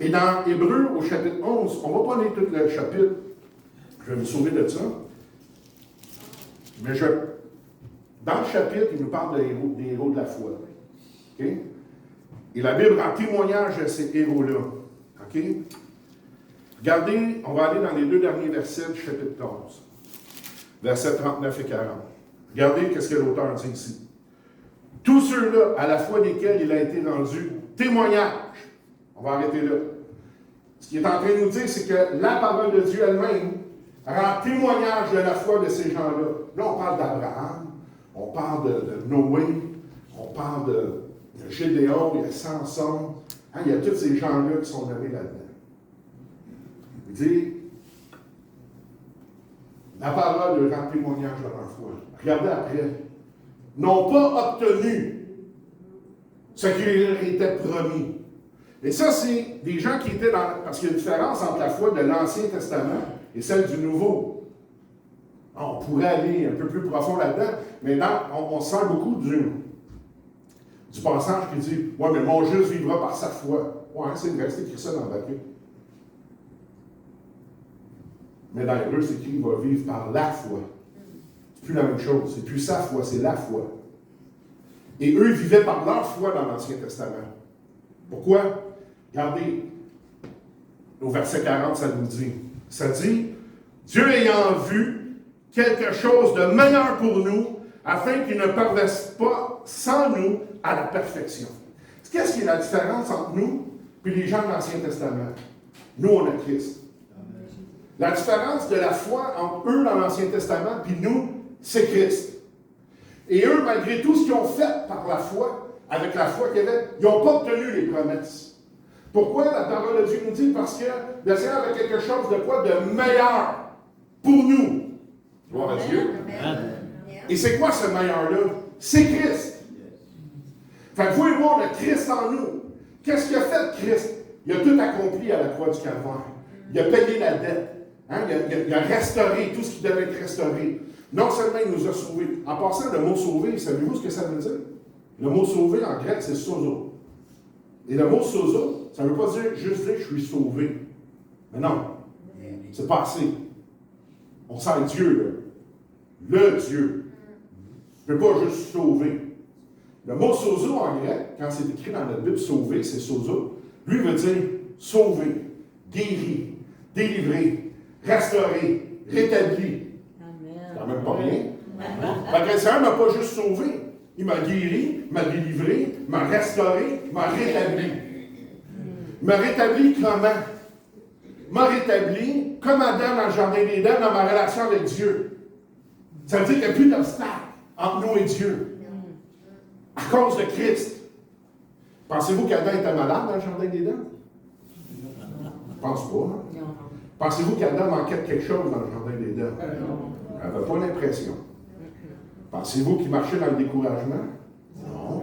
Speaker 3: Et dans Hébreux, au chapitre 11, on ne va pas lire tout le chapitre. Je vais me sauver de ça. Mais dans le chapitre, il nous parle des héros de la foi. OK? Et la Bible rend témoignage de ces héros-là. OK? Regardez, on va aller dans les 2 derniers versets du chapitre 11. Versets 39 et 40. Regardez ce que l'auteur dit ici. Tous ceux-là, à la foi desquels il a été rendu témoignage. On va arrêter là. Ce qu'il est en train de nous dire, c'est que la parole de Dieu elle-même rend témoignage de la foi de ces gens-là. Là, on parle d'Abraham, on parle de Noé, on parle de Gédéon, il y a Samson. Hein, il y a tous ces gens-là qui sont nommés là-dedans. Il dit, la parole rend témoignage de leur foi. Regardez après. N'ont pas obtenu ce qui leur était promis. Et ça, c'est des gens qui étaient dans... Parce qu'il y a une différence entre la foi de l'Ancien Testament et celle du Nouveau. On pourrait aller un peu plus profond là-dedans, mais là, on sent beaucoup du passage qui dit « Ouais, mais mon juste vivra par sa foi. » Ouais, c'est vrai, c'est écrit ça dans Habakkuk. Mais dans l'hébreu, c'est écrit qu'il va vivre par la foi. C'est plus la même chose. C'est plus sa foi, c'est la foi. Et eux, ils vivaient par leur foi dans l'Ancien Testament. Pourquoi? Regardez, au verset 40, ça nous dit. Ça dit, Dieu ayant vu quelque chose de meilleur pour nous, afin qu'il ne parvesse pas sans nous à la perfection. Qu'est-ce qui est la différence entre nous et les gens de l'Ancien Testament? Nous, on a Christ. La différence de la foi entre eux dans l'Ancien Testament et nous, c'est Christ. Et eux, malgré tout ce qu'ils ont fait par la foi, avec la foi qu'ils avaient, ils n'ont pas obtenu les promesses. Pourquoi la parole de Dieu nous dit? Parce que le Seigneur avait quelque chose de quoi? De meilleur pour nous. Gloire à Dieu.
Speaker 2: Amen.
Speaker 3: Et c'est quoi ce meilleur-là? C'est Christ. Fait que vous et moi, on a Christ en nous. Qu'est-ce qu'il a fait, Christ? Il a tout accompli à la croix du Calvaire. Il a payé la dette. Hein? Il a restauré tout ce qui devait être restauré. Non seulement il nous a sauvés. En passant, le mot sauver, savez-vous ce que ça veut dire? Le mot sauver en grec, c'est sozo. Et le mot sozo, ça ne veut pas dire juste dire je suis sauvé. Mais non, c'est pas assez. On sent Dieu, là. Le Dieu. Il ne peut pas juste sauver. Le mot sozo en grec, quand c'est écrit dans notre Bible, sauver, c'est sozo. Lui veut dire sauver, guérir, délivrer, restaurer, rétablir. C'est quand même pas rien. Fait que le Seigneur ne m'a pas juste sauvé. Il m'a guéri, m'a délivré, m'a restauré, m'a rétabli. Il m'a rétabli comment? M'a rétabli comme Adam dans le jardin d'Éden, dans ma relation avec Dieu. Ça veut dire qu'il n'y a plus d'obstacle entre nous et Dieu. À cause de Christ. Pensez-vous qu'Adam était malade dans le jardin d'Éden? Je pense pas. Hein? Pensez-vous qu'Adam manquait de quelque chose dans le jardin d'Éden? Il n'avait pas l'impression. Pensez-vous qu'il marchait dans le découragement? Non.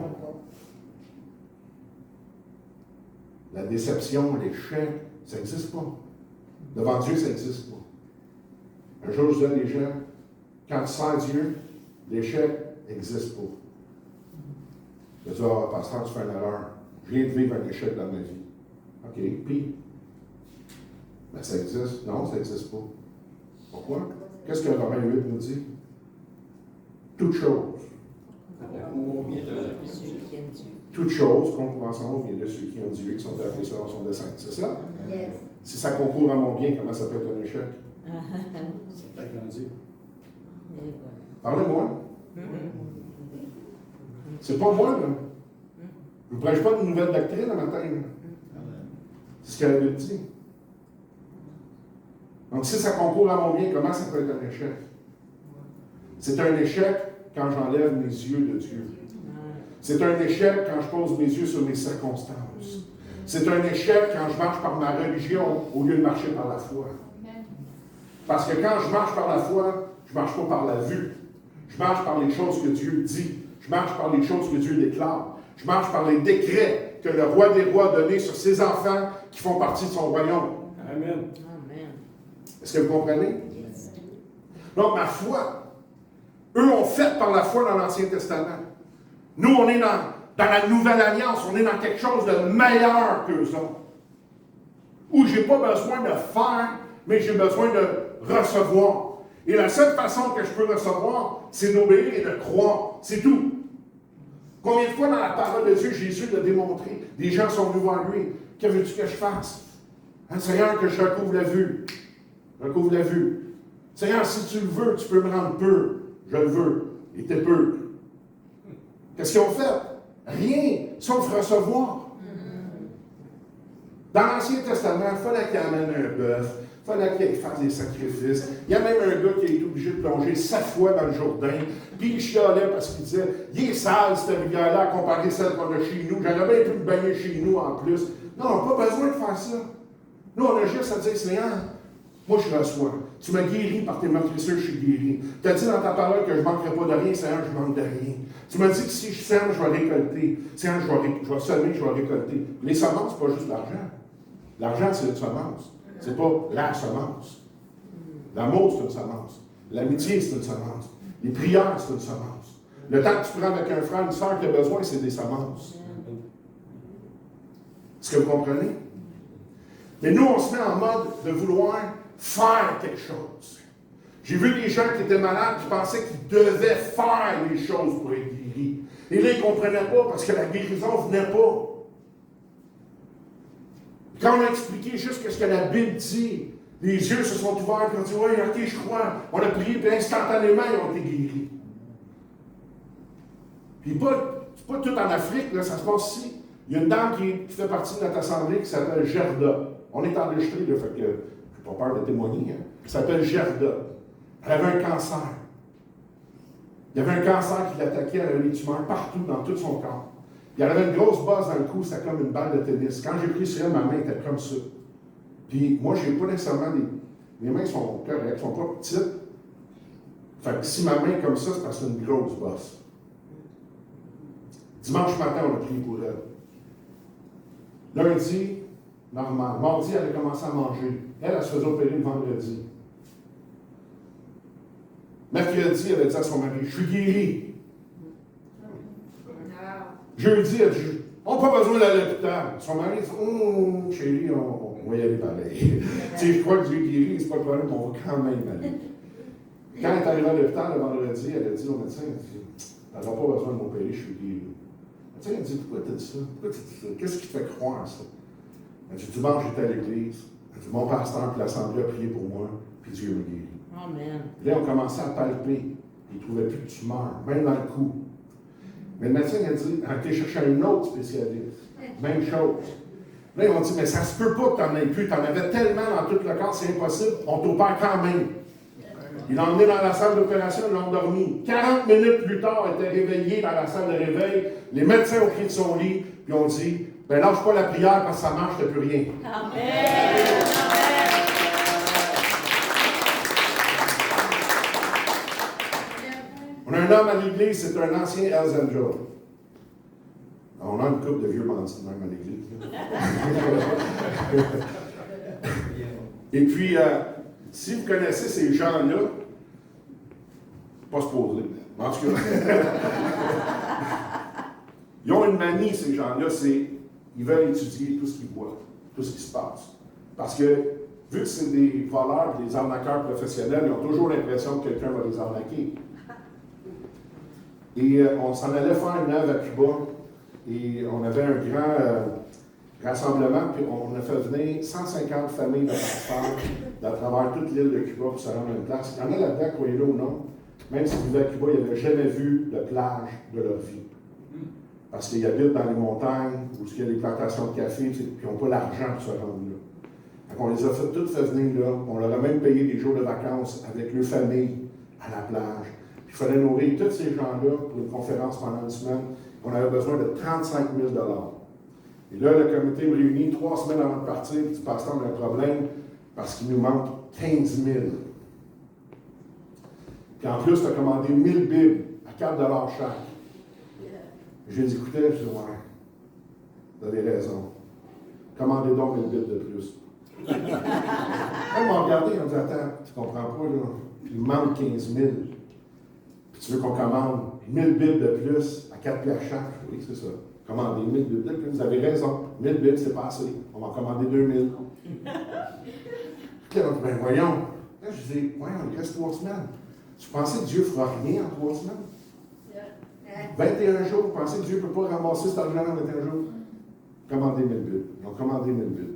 Speaker 3: La déception, l'échec, ça n'existe pas. Devant Dieu, ça n'existe pas. Un jour, je dis à les gens, quand tu sers Dieu, l'échec n'existe pas. Je dis, ah, pasteur, tu fais une erreur. Je viens de vivre un échec dans ma vie. OK, puis? Ben, ça existe. Non, ça n'existe pas. Pourquoi? Qu'est-ce que Romains 8 nous dit? Toute chose. Toute chose concourt ensemble vient de ceux qui ont Dieu, qui sont appelés selon son dessein. C'est ça?
Speaker 4: Yes.
Speaker 3: Si ça concourt à mon bien, comment ça peut être un échec?
Speaker 2: C'est agrandi.
Speaker 3: Parlez-moi. C'est pas moi, là. Je ne vous prêche pas de nouvelle doctrine le matin. C'est ce qu'elle avait dit. Donc, si ça concourt à mon bien, comment ça peut être un échec? C'est un échec quand j'enlève mes yeux de Dieu. C'est un échec quand je pose mes yeux sur mes circonstances. C'est un échec quand je marche par ma religion au lieu de marcher par la foi. Parce que quand je marche par la foi, je ne marche pas par la vue. Je marche par les choses que Dieu dit. Je marche par les choses que Dieu déclare. Je marche par les décrets que le roi des rois a donnés sur ses enfants qui font partie de son royaume.
Speaker 2: Amen.
Speaker 3: Est-ce que vous comprenez? Donc, ma foi, eux ont fait par la foi dans l'Ancien Testament. Nous, on est dans la Nouvelle Alliance, on est dans quelque chose de meilleur qu'eux autres. Où je n'ai pas besoin de faire, mais j'ai besoin de recevoir. Et la seule façon que je peux recevoir, c'est d'obéir et de croire. C'est tout. Combien de fois dans la parole de Dieu, Jésus l'a démontré? Des gens sont venus voir lui. Que veux-tu que je fasse? Hein, Seigneur, que je recouvre la vue. Recouvre la vue. Seigneur, si tu le veux, tu peux me rendre pur. Je le veux. Et t'es pur. Qu'est-ce qu'ils ont fait? Rien, sauf recevoir. Dans l'Ancien Testament, il fallait qu'il amène un bœuf, il fallait qu'il fasse des sacrifices. Il y a même un gars qui a été obligé de plonger sa foi dans le Jourdain, puis il chialait parce qu'il disait « Il est sale, cette rivière-là, comparé à celle qu'on a chez nous. J'aurais bien pu me baigner chez nous en plus. » Non, on n'a pas besoin de faire ça. Nous, on a juste à dire « Seigneur, moi je reçois. Tu m'as guéri par tes meurtrissures, je suis guéri. Tu as dit dans ta parole que je ne manquerai pas de rien, Seigneur, je ne manque de rien. Tu m'as dit que si je sème, je vais récolter. Seigneur, je vais semer, je vais récolter. » Les semences, ce n'est pas juste l'argent. L'argent, c'est une semence. Ce n'est pas la semence. L'amour, c'est une semence. L'amitié, c'est une semence. Les prières, c'est une semence. Le temps que tu prends avec un frère, une soeur qui a besoin, c'est des semences. Est-ce que vous comprenez? Mais nous, on se met en mode de vouloir faire quelque chose. J'ai vu des gens qui étaient malades qui pensaient qu'ils devaient faire les choses pour être guéris. Et là, ils ne comprenaient pas parce que la guérison ne venait pas. Quand on a expliqué juste ce que la Bible dit, les yeux se sont ouverts et on dit, oui, ok, je crois. On a prié, puis instantanément, ils ont été guéris. Puis c'est pas tout en Afrique, là, ça se passe ici. Il y a une dame qui fait partie de notre assemblée qui s'appelle Gerda. On est enregistré, là, fait que je n'ai pas peur de témoigner. Hein. Elle s'appelle Gerda. Elle avait un cancer. Il y avait un cancer qui l'attaquait, elle avait des tumeurs partout dans tout son corps. Puis elle avait une grosse bosse dans le cou, c'était comme une balle de tennis. Quand j'ai pris sur elle, ma main était comme ça. Puis moi, je n'ai pas nécessairement des. Mes mains sont correctes, elles ne sont pas petites. Fait que si ma main est comme ça, c'est parce que c'est une grosse bosse. Dimanche matin, on a prié pour elle. Lundi, normal. Mardi, elle a commencé à manger. Elle se faisait opérer le vendredi. Mercredi, elle a dit à son mari, je suis guérie. Jeudi, elle dit, on n'a pas besoin d'aller à l'hôpital. Son mari dit, chérie, on va y aller pareil. Tu sais, je crois que j'ai guéri, c'est pas le problème, on va quand même aller. Quand elle est arrivée à l'hôpital le vendredi, elle a dit au médecin, elle n'a pas besoin de m'opérer, je suis guérie. Le médecin a dit, pourquoi tu as dit ça? Pourquoi tu dis ça? Qu'est-ce qui te fait croire ça? Elle dit, dimanche, j'étais à l'église. Elle dit, mon pasteur et l'assemblée a prié pour moi, puis Dieu m'a guéri.
Speaker 1: Amen.
Speaker 3: Là, on commençait à palper. Ils ne trouvaient plus de tumeur, même dans le cou. Mais le médecin a dit, elle a été chercher un autre spécialiste. Même chose. Là, ils ont dit, mais ça se peut pas que tu n'en aies plus. Tu en avais tellement dans tout le corps, c'est impossible. On t'opère quand même. Ils l'ont emmené dans la salle d'opération, ils l'ont dormi. 40 minutes plus tard, elle était réveillée dans la salle de réveil. Les médecins ont pris de son lit, puis ont dit, ben lâche pas la prière parce que ça marche, tu n'as plus rien.
Speaker 1: Amen.
Speaker 3: On a un homme à l'église, c'est un ancien Hells Angel. On a une couple de vieux bandits même à l'église. Et puis, si vous connaissez ces gens-là, pas se poser. En tout cas, ils ont une manie, ces gens-là, ils veulent étudier tout ce qu'ils voient, tout ce qui se passe. Parce que, vu que c'est des voleurs et des arnaqueurs professionnels, ils ont toujours l'impression que quelqu'un va les arnaquer. Et on s'en allait faire une œuvre à Cuba, et on avait un grand rassemblement, puis on a fait venir 150 familles de pasteurs à travers toute l'île de Cuba pour se rendre à une place. Il y en a là-dedans, croyez-le ou non, même s'ils vivaient à Cuba, ils n'avaient jamais vu de plage de leur vie. Parce qu'ils habitent dans les montagnes, où il y a des plantations de café, puis ils n'ont pas l'argent pour se rendre là. Donc on les a toutes fait venir là, on leur a même payé des jours de vacances avec leur famille à la plage. Il fallait nourrir tous ces gens-là pour une conférence pendant une semaine. On avait besoin de 35 000 $. Et là, le comité me réunit 3 semaines avant de partir. Il dit, pasteur, on a un problème parce qu'il nous manque 15 000. Puis en plus, tu as commandé 1000 Bibles à 4 $ chaque. J'ai dit, écoutez, je dis, ouais, vous avez raison. Commandez donc 1000 Bibles de plus. Elle m'a regardé, elle m'a dit, attends, tu comprends pas, là. Il manque 15 000. Tu veux qu'on commande 1000 Bibles de plus à 4 $ chaque? Oui, c'est ça. Commandez 1000 Bibles de plus. Vous avez raison. 1000 Bibles, c'est pas assez. On va en commander 2000. Puis là, ben voyons. Là, je dis, voyons, il reste 3 semaines. Tu pensais que Dieu ne fera rien en 3 semaines? 21 jours, vous pensez que Dieu ne peut pas ramasser cet argent en 21 jours? Commandez 1000 Bibles. Ils ont commandé 1000 Bibles.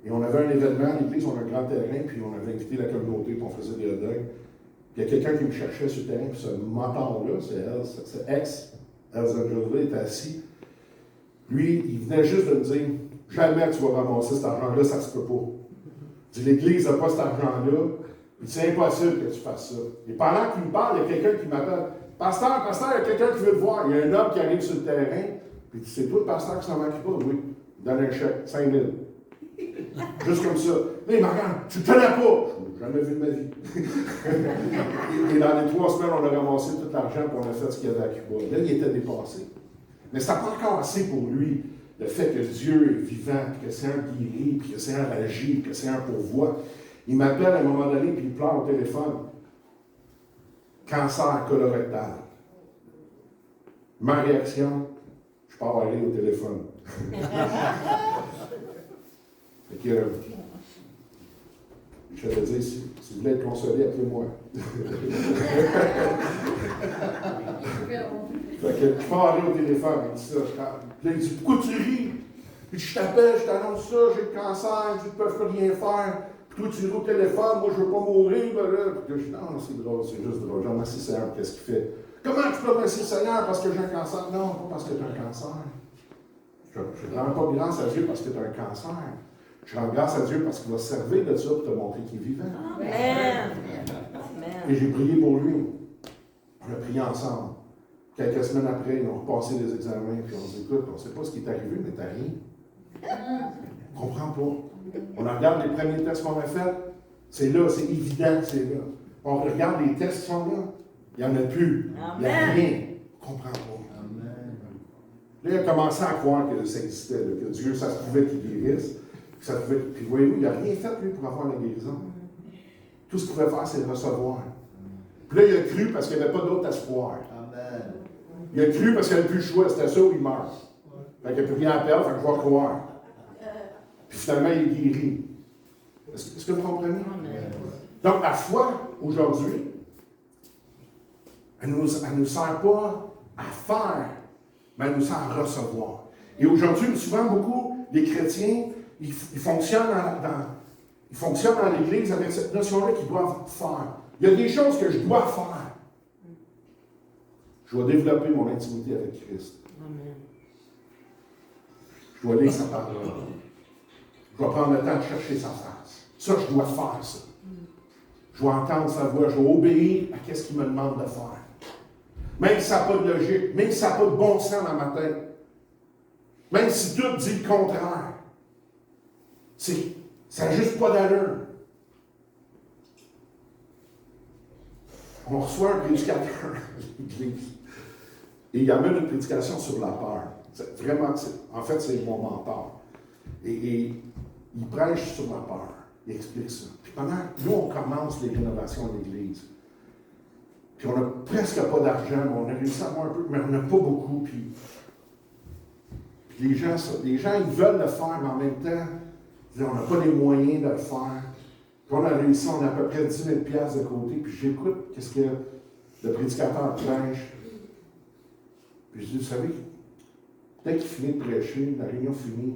Speaker 3: Et on avait un événement à l'église, on a un grand terrain, puis on avait invité la communauté, puis on faisait des hot dogs. Il y a quelqu'un qui me cherchait sur le terrain, puis ce mentor-là, c'est ex-Hells Angel, était assis. Lui, il venait juste de me dire, jamais tu vas ramasser cet argent-là, ça se peut pas. Il dit, l'Église n'a pas cet argent-là, puis c'est impossible que tu fasses ça. Et pendant qu'il me parle, il y a quelqu'un qui m'appelle, pasteur, il y a quelqu'un qui veut te voir. Il y a un homme qui arrive sur le terrain, puis c'est toi le pasteur qui s'en va pas? Oui. Il donne un chèque, 5 000. Juste comme ça. Là, il me regarde, tu ne connais pas. Je n'ai jamais vu de ma vie. Et dans les 3 semaines, on a ramassé tout l'argent et on a fait ce qu'il y avait à Cuba. Là, il était dépassé. Mais ce n'est pas encore assez pour lui, le fait que Dieu est vivant, que c'est un guéri, puis que c'est un agir, que c'est un pourvoi. Il m'appelle à un moment donné, puis il pleure au téléphone. cancer colorectal. Ma réaction, je pars aller au téléphone. Fait que, je vais dire, si vous voulez être consolé, appelez-moi. Fait que je pars aller au téléphone, il dit ça. Puis là, il dit, pourquoi tu ris? Puis je t'appelle, je t'annonce ça, j'ai le cancer, tu ne peux plus rien faire. Puis toi, tu ris au téléphone, moi, je veux pas mourir. Ben là. Puis là, je dis, non, c'est drôle, c'est juste drôle. Je remercie le Seigneur, qu'est-ce qu'il fait? Comment tu peux remercier le Seigneur parce que j'ai un cancer? Non, pas parce que tu as un cancer. Je ne rends pas grâce à Dieu parce que tu as un cancer. Je rends grâce à Dieu parce qu'il va se servir de ça pour te montrer qu'il est vivant.
Speaker 1: Amen.
Speaker 3: Et j'ai prié pour lui. On a prié ensemble. Quelques semaines après, ils ont repassé les examens, puis on dit, écoute, on ne sait pas ce qui est arrivé, mais t'as rien. On ne comprend pas. On regarde les premiers tests qu'on a faits, c'est là, c'est évident que c'est là. On regarde les tests qui sont là, il n'y en a plus. Il n'y a rien. On ne comprend pas. Là, il a commencé à croire que ça existait, là, que Dieu, ça se pouvait qu'il guérisse. Puis voyez-vous, il n'a rien fait, lui, pour avoir la guérison. Tout ce qu'il pouvait faire, c'est le recevoir. Puis là, il a cru parce qu'il n'y avait pas d'autre espoir.
Speaker 2: Amen.
Speaker 3: Il a cru parce qu'il n'avait plus le choix. C'était ça ou il meurt. Fait qu'il n'y a plus rien à perdre, fait que je vais croire. Puis finalement, il est guéri. Est-ce que vous comprenez? Donc, la foi, aujourd'hui, elle ne nous sert pas à faire, mais elle nous sert à recevoir. Et aujourd'hui, souvent, beaucoup, les chrétiens, ils fonctionnent dans l'Église avec cette notion-là qu'ils doivent faire. Il y a des choses que je dois faire. Je dois développer mon intimité avec Christ.
Speaker 1: Amen.
Speaker 3: Je dois lire sa parole. Je dois prendre le temps de chercher sa face. Ça, je dois faire ça. Je dois entendre sa voix. Je dois obéir à ce qu'il me demande de faire. Même si ça n'a pas de logique, même si ça n'a pas de bon sens dans ma tête, même si tout dit le contraire, ça n'a juste pas d'allure. On reçoit un prédicateur à l'Église et il amène une prédication sur la peur. En fait, c'est mon mentor. Et il prêche sur la peur. Il explique ça. Puis pendant nous, on commence les rénovations de l'Église. Puis on n'a presque pas d'argent, mais on a réussi à avoir un peu, mais on n'a pas beaucoup. Puis les gens, ils veulent le faire, mais en même temps, on n'a pas les moyens de le faire. Puis on a réussi, on a à peu près 10 000 $ de côté, puis j'écoute qu'est-ce que le prédicateur prêche. Puis je dis, vous savez, dès qu'il finit de prêcher, la réunion finie,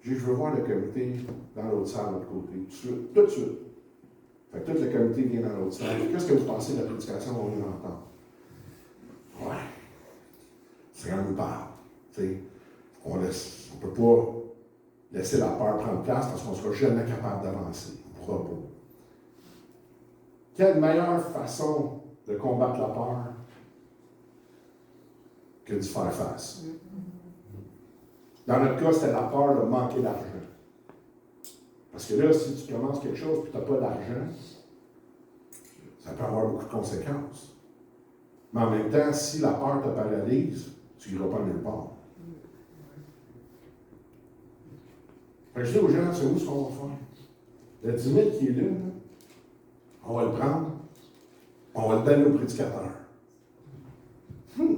Speaker 3: je veux voir le comité dans l'autre salle, de l'autre côté, tout de suite. Fait que tout le comité vient dans l'autre salle. Qu'est-ce que vous pensez de la prédication qu'on vient d'entendre? Ouais. C'est quand même parle. On ne peut pas laisser la peur prendre place parce qu'on ne sera jamais capable d'avancer. On ne pourra pas. Quelle meilleure façon de combattre la peur que d'y faire face? Dans notre cas, c'était la peur de manquer d'argent. Parce que là, si tu commences quelque chose et tu n'as pas d'argent, ça peut avoir beaucoup de conséquences. Mais en même temps, si la peur te paralyse, tu n'iras pas nulle part. Fait que je dis aux gens, c'est où ce qu'on va faire? Le 10 000 qui est là, on va le prendre, on va le donner au prédicateur. Il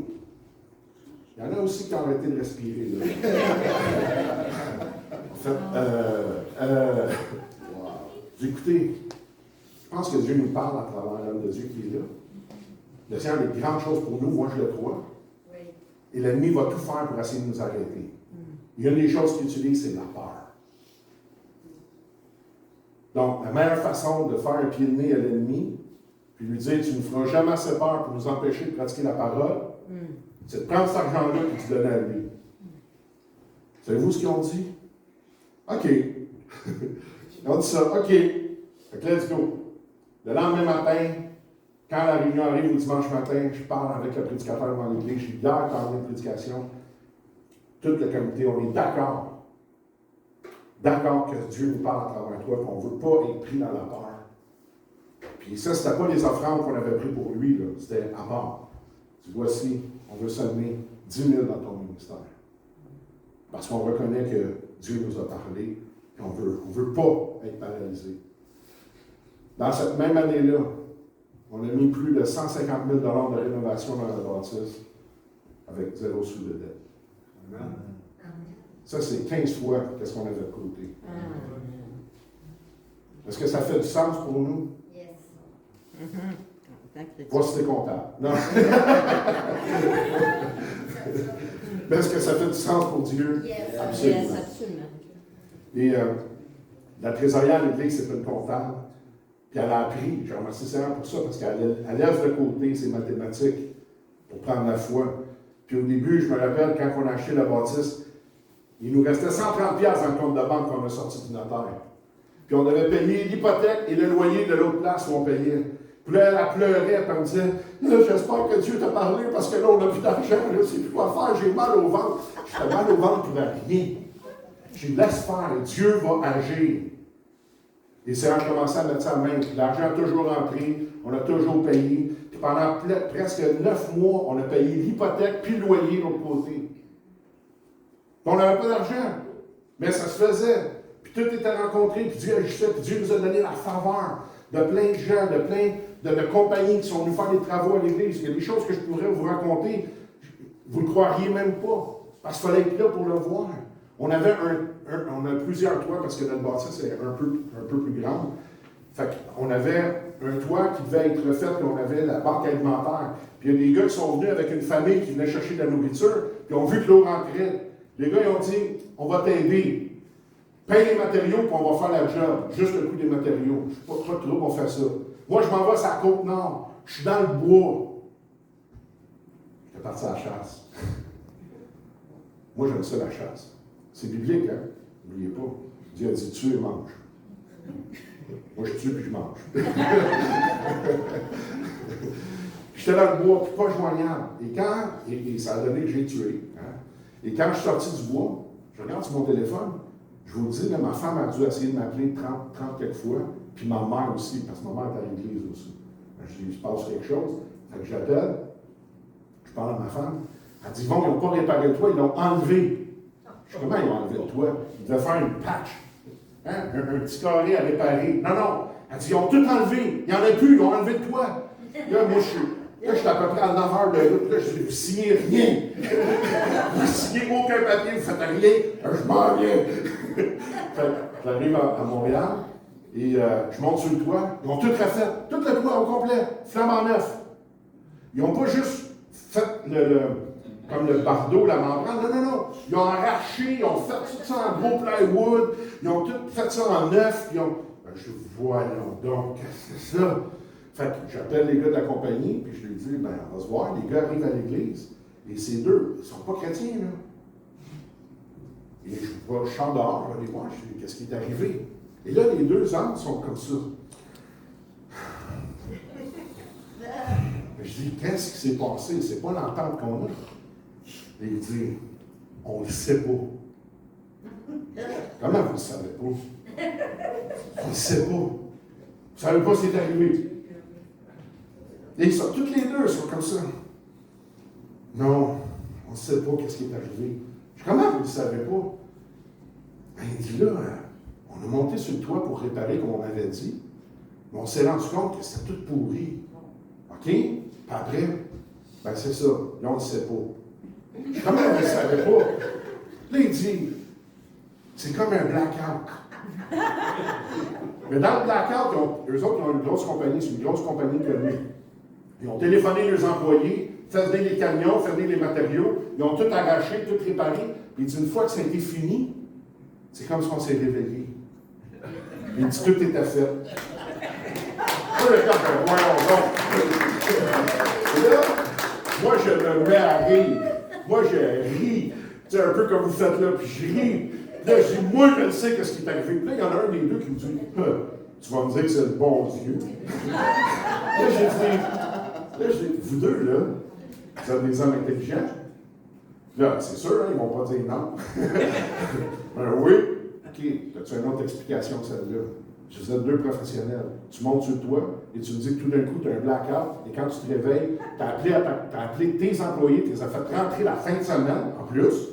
Speaker 3: y en a aussi qui ont arrêté de respirer. Là. En fait, écoutez, je pense que Dieu nous parle à travers l'homme de Dieu qui est là. Le Seigneur a des grandes choses pour nous, moi je le crois.
Speaker 4: Oui.
Speaker 3: Et l'ennemi va tout faire pour essayer de nous arrêter. Il y a des choses qu'il utilise, c'est la peur. Donc, la meilleure façon de faire un pied de nez à l'ennemi, puis lui dire, tu ne feras jamais assez peur pour nous empêcher de pratiquer la parole, c'est de prendre cet argent-là et de te donner à lui. Savez-vous ce qu'ils ont dit? OK. Ils ont dit ça, OK. Fait que let's go. Le lendemain matin, quand la réunion arrive le dimanche matin, je parle avec le prédicateur devant l'église, je suis hier pendant une prédication. Tout le comité, on est d'accord. D'accord que Dieu nous parle à travers toi, qu'on ne veut pas être pris dans la peur. Puis ça, c'était pas les offrandes qu'on avait pris pour lui, là. C'était à part. Tu vois, voici, on veut s'amener 10 000 dans ton ministère. Parce qu'on reconnaît que Dieu nous a parlé, et on veut pas être paralysé. Dans cette même année-là, On a mis plus de 150 000 $ de rénovation dans la bâtisse avec 0 sous de dette.
Speaker 2: Amen.
Speaker 3: Ça, c'est 15 fois qu'est-ce qu'on avait de côté. Est-ce que ça fait du sens pour nous?
Speaker 4: Yes.
Speaker 3: Pas si t'es comptable. Non. Mais est-ce que ça fait du sens pour Dieu?
Speaker 4: Yes.
Speaker 3: Absolument.
Speaker 1: Yes, absolument.
Speaker 3: Et la trésorière de l'Église, c'est une comptable. Puis elle a appris, je remercie Seigneur pour ça, parce qu'elle lève de côté ses mathématiques pour prendre la foi. Puis au début, je me rappelle, quand on a acheté la bâtisse, il nous restait 130$ dans le compte de banque qu'on a sorti du notaire. Puis on avait payé l'hypothèque et le loyer de l'autre place où on payait. Puis là, elle pleurait, puis elle me disait, j'espère que Dieu t'a parlé, parce que là, on n'a plus d'argent, je ne sais plus quoi faire, j'ai mal au ventre. J'avais mal au ventre pour rien. J'ai dit, laisse faire, Dieu va agir. Et c'est quand je commençais à mettre ça en main. L'argent a toujours rentré, on a toujours payé. Puis pendant presque 9 mois, on a payé l'hypothèque puis le loyer de l'autre côté. Puis on n'avait pas d'argent, mais ça se faisait. Puis tout était rencontré, puis Dieu agissait, puis Dieu nous a donné la faveur de plein de gens, de plein de compagnies qui sont venus faire des travaux à l'Église. Il y a des choses que je pourrais vous raconter, vous ne le croiriez même pas, parce qu'il fallait être là pour le voir. On avait on a plusieurs toits, parce que notre bâtisse est un peu plus grande. Fait qu'on avait un toit qui devait être refait, puis on avait la banque alimentaire. Puis il y a des gars qui sont venus avec une famille qui venait chercher de la nourriture, puis ont vu que l'eau rentrait. Les gars, ils ont dit, on va t'aider. Paye les matériaux, puis on va faire la job. Juste le coût des matériaux. Je ne suis pas trop pour faire ça. Moi, je m'en vais sur la Côte-Nord. Je suis dans le bois. J'étais parti à la chasse. Moi, j'aime ça, la chasse. C'est biblique, hein? N'oubliez pas. Dieu a dit, tue et mange. Moi, je tue puis je mange. J'étais dans le bois, puis pas joignable. Et ça a donné que j'ai tué. Hein? Et quand je suis sorti du bois, je regarde sur mon téléphone, je vous le dis, là, ma femme a dû essayer de m'appeler 30 quelques fois, puis ma mère aussi, parce que ma mère est à l'église aussi. Je dis, il se passe quelque chose. Fait que j'appelle, je parle à ma femme, elle dit, bon, ils n'ont pas réparé le toit, ils l'ont enlevé. Je dis, comment ils ont enlevé le toit? Ils devaient faire une patch. Hein? Un petit carré à réparer. Non, non. Elle dit, ils ont tout enlevé. Il n'y en a plus, ils ont enlevé le toit. Là, moi, je suis à peu près à 9 heures de route. Là, je dis, vous signez rien. Vous signez aucun papier, vous ne faites rien. Je m'en viens. J'arrive à Montréal et je monte sur le toit. Ils ont tout refait. Tout le toit au complet. Flamant neuf. Ils n'ont pas juste fait comme le bardeau, la membrane. Non, non, non. Ils ont arraché, ils ont fait tout ça en gros plywood. Ils ont tout fait ça en neuf. Ils ont... je voyons donc, qu'est-ce que c'est ça? Fait que j'appelle les gars de la compagnie, puis je lui dis, ben, on va se voir. Les gars arrivent à l'église. Et ces deux, ils ne sont pas chrétiens, là. Et je chante dehors, je vais les voir, je dis, qu'est-ce qui est arrivé? Et là, les deux hommes sont comme ça. Je dis, qu'est-ce qui s'est passé? C'est pas l'entente qu'on a. Et il dit, on ne le sait pas. Comment vous ne le savez pas? On ne le sait pas. Vous ne savez pas ce qui est arrivé. Et ils sont, toutes les deux sont comme ça. Non, on ne sait pas qu'est-ce qui est arrivé. Je dis, comment vous ne le savez pas? Ben, il dit là, on a monté sur le toit pour réparer comme on avait dit, mais on s'est rendu compte que c'était tout pourri. OK? Puis après, ben c'est ça, là on ne sait pas. Je dis, comment vous ne le savez pas? Là, il dit, c'est comme un blackout. Mais dans le blackout, eux autres, ils ont une grosse compagnie, c'est une grosse compagnie connue. Ils ont téléphoné leurs employés, fait venir les camions, fait venir les matériaux, ils ont tout arraché, tout réparé. Puis il dit, une fois que ça a été fini, c'est comme si on s'est réveillé. Il dit, tout était fait. Moi, le temps, voyons donc. Et là, moi, je me mets à rire. Moi, je ris. Tu sais, un peu comme vous faites là, puis je ris. Là, je dis, moi, je le sais qu'est-ce qui est arrivé. Puis là, il y en a un des deux qui me dit, tu vas me dire que c'est le bon Dieu. Là, j'ai dit, vous deux, là, vous êtes des hommes intelligents. Là, c'est sûr, hein, ils ne vont pas dire non. Ben oui. OK, as-tu une autre explication, celle-là? Je vous êtes deux professionnels. Tu montes sur toi et tu me dis que tout d'un coup, tu as un blackout et quand tu te réveilles, tu as appelé tes employés, tu les as fait rentrer la fin de semaine, en plus.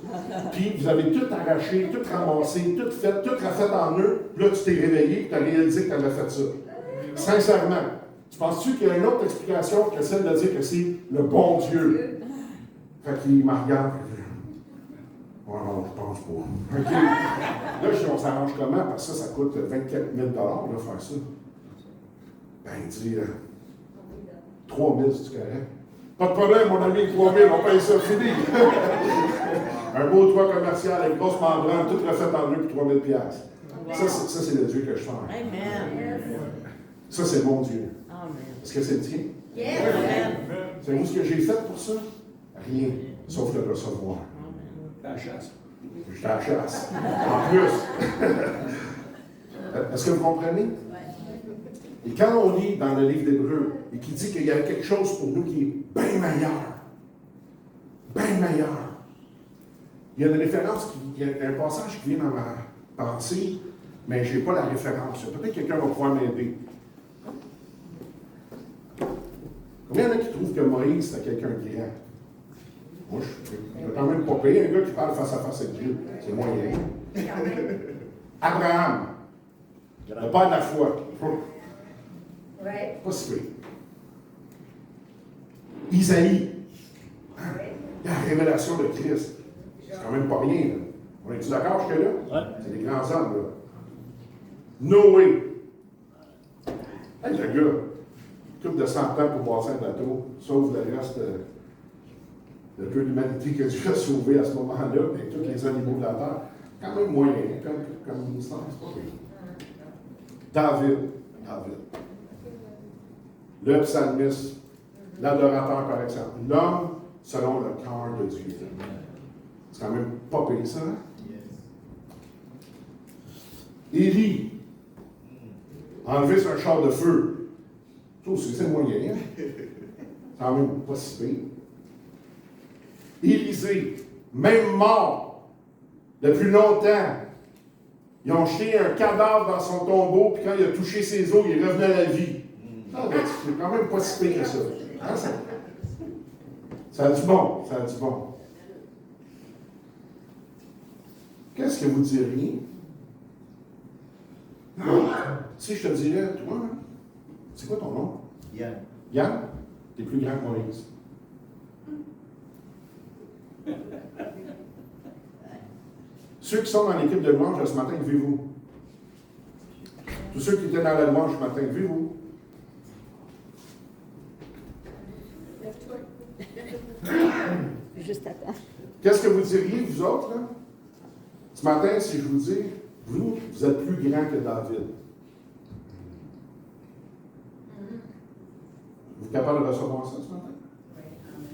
Speaker 3: Puis vous avez tout arraché, tout ramassé, tout fait, tout refait en eux. Puis là, tu t'es réveillé et tu as réalisé que tu avais fait ça. Sincèrement. Tu penses-tu qu'il y a une autre explication que celle de dire que c'est le bon Dieu? Fait qu'il me regarde. Oh non, je pense pas. OK. Là, je dis, on s'arrange comment? Parce que ça coûte 24 000 de faire ça. Ben, il dit 3 000, c'est correct. Pas de problème, mon ami, 3 000, on paye ça, fini. Un beau toit commercial avec grosse membrane, tout refait en bleu pour 3 000 piastres. Ça, c'est le Dieu que je sers.
Speaker 1: Amen.
Speaker 3: Ça, c'est mon Dieu.
Speaker 1: Amen.
Speaker 3: Est-ce que c'est le tien?
Speaker 4: Yes.
Speaker 3: Savez-vous ce que j'ai fait pour ça? Rien, sauf le recevoir.
Speaker 2: La chasse.
Speaker 3: J'étais à la chasse. En plus. Est-ce que vous comprenez? Et quand on lit dans le livre d'Hébreux, et qui dit qu'il y a quelque chose pour nous qui est bien meilleur, il y a une référence, il y a un passage qui vient dans ma pensée, mais je n'ai pas la référence. Peut-être que quelqu'un va pouvoir m'aider. Combien il y en a qui trouvent que Moïse, c'était quelqu'un de grand? Moi, je ne quand même pas payer un gars qui parle face à face avec Dieu. C'est moyen. Abraham, le père de la foi.
Speaker 4: Ouais.
Speaker 3: Pas si pire. Isaïe,
Speaker 4: Ouais.
Speaker 3: la révélation de Christ. C'est quand même pas rien. Là. On est-tu d'accord jusque-là?
Speaker 2: Ouais.
Speaker 3: C'est des grands hommes, là. Noé. Hey, le gars, couple de 100 ans pour passer un bateau, sauf le reste de peu d'humanité que Dieu a sauvé à ce moment-là, avec tous les animaux de la terre. Quand même moyen, comme histoire, c'est pas pire. David. Le psalmiste, l'adorateur par exemple. L'homme selon le cœur de Dieu. C'est quand même pas pire, ça. Hein? Élie, enlever sur un char de feu. Ça aussi, c'est moyen. Hein? C'est quand même pas si pire. Élisée, même mort, depuis longtemps, ils ont jeté un cadavre dans son tombeau, puis quand il a touché ses os, il est revenu à la vie. Ah, ben, c'est quand même pas si pire que ça. Hein, ça a du bon, Qu'est-ce que vous diriez? Si je te dirais, toi, c'est quoi ton nom?
Speaker 2: Yann.
Speaker 3: Yann, t'es plus grand que Moïse. Ceux qui sont dans l'équipe de louange ce matin, levez-vous. Tous ceux qui étaient dans la louange ce matin, levez-vous.
Speaker 5: Juste attends.
Speaker 3: Qu'est-ce que vous diriez, vous autres, là? Ce matin, si je vous dis, vous êtes plus grand que David. Vous êtes capable de recevoir ça ce matin?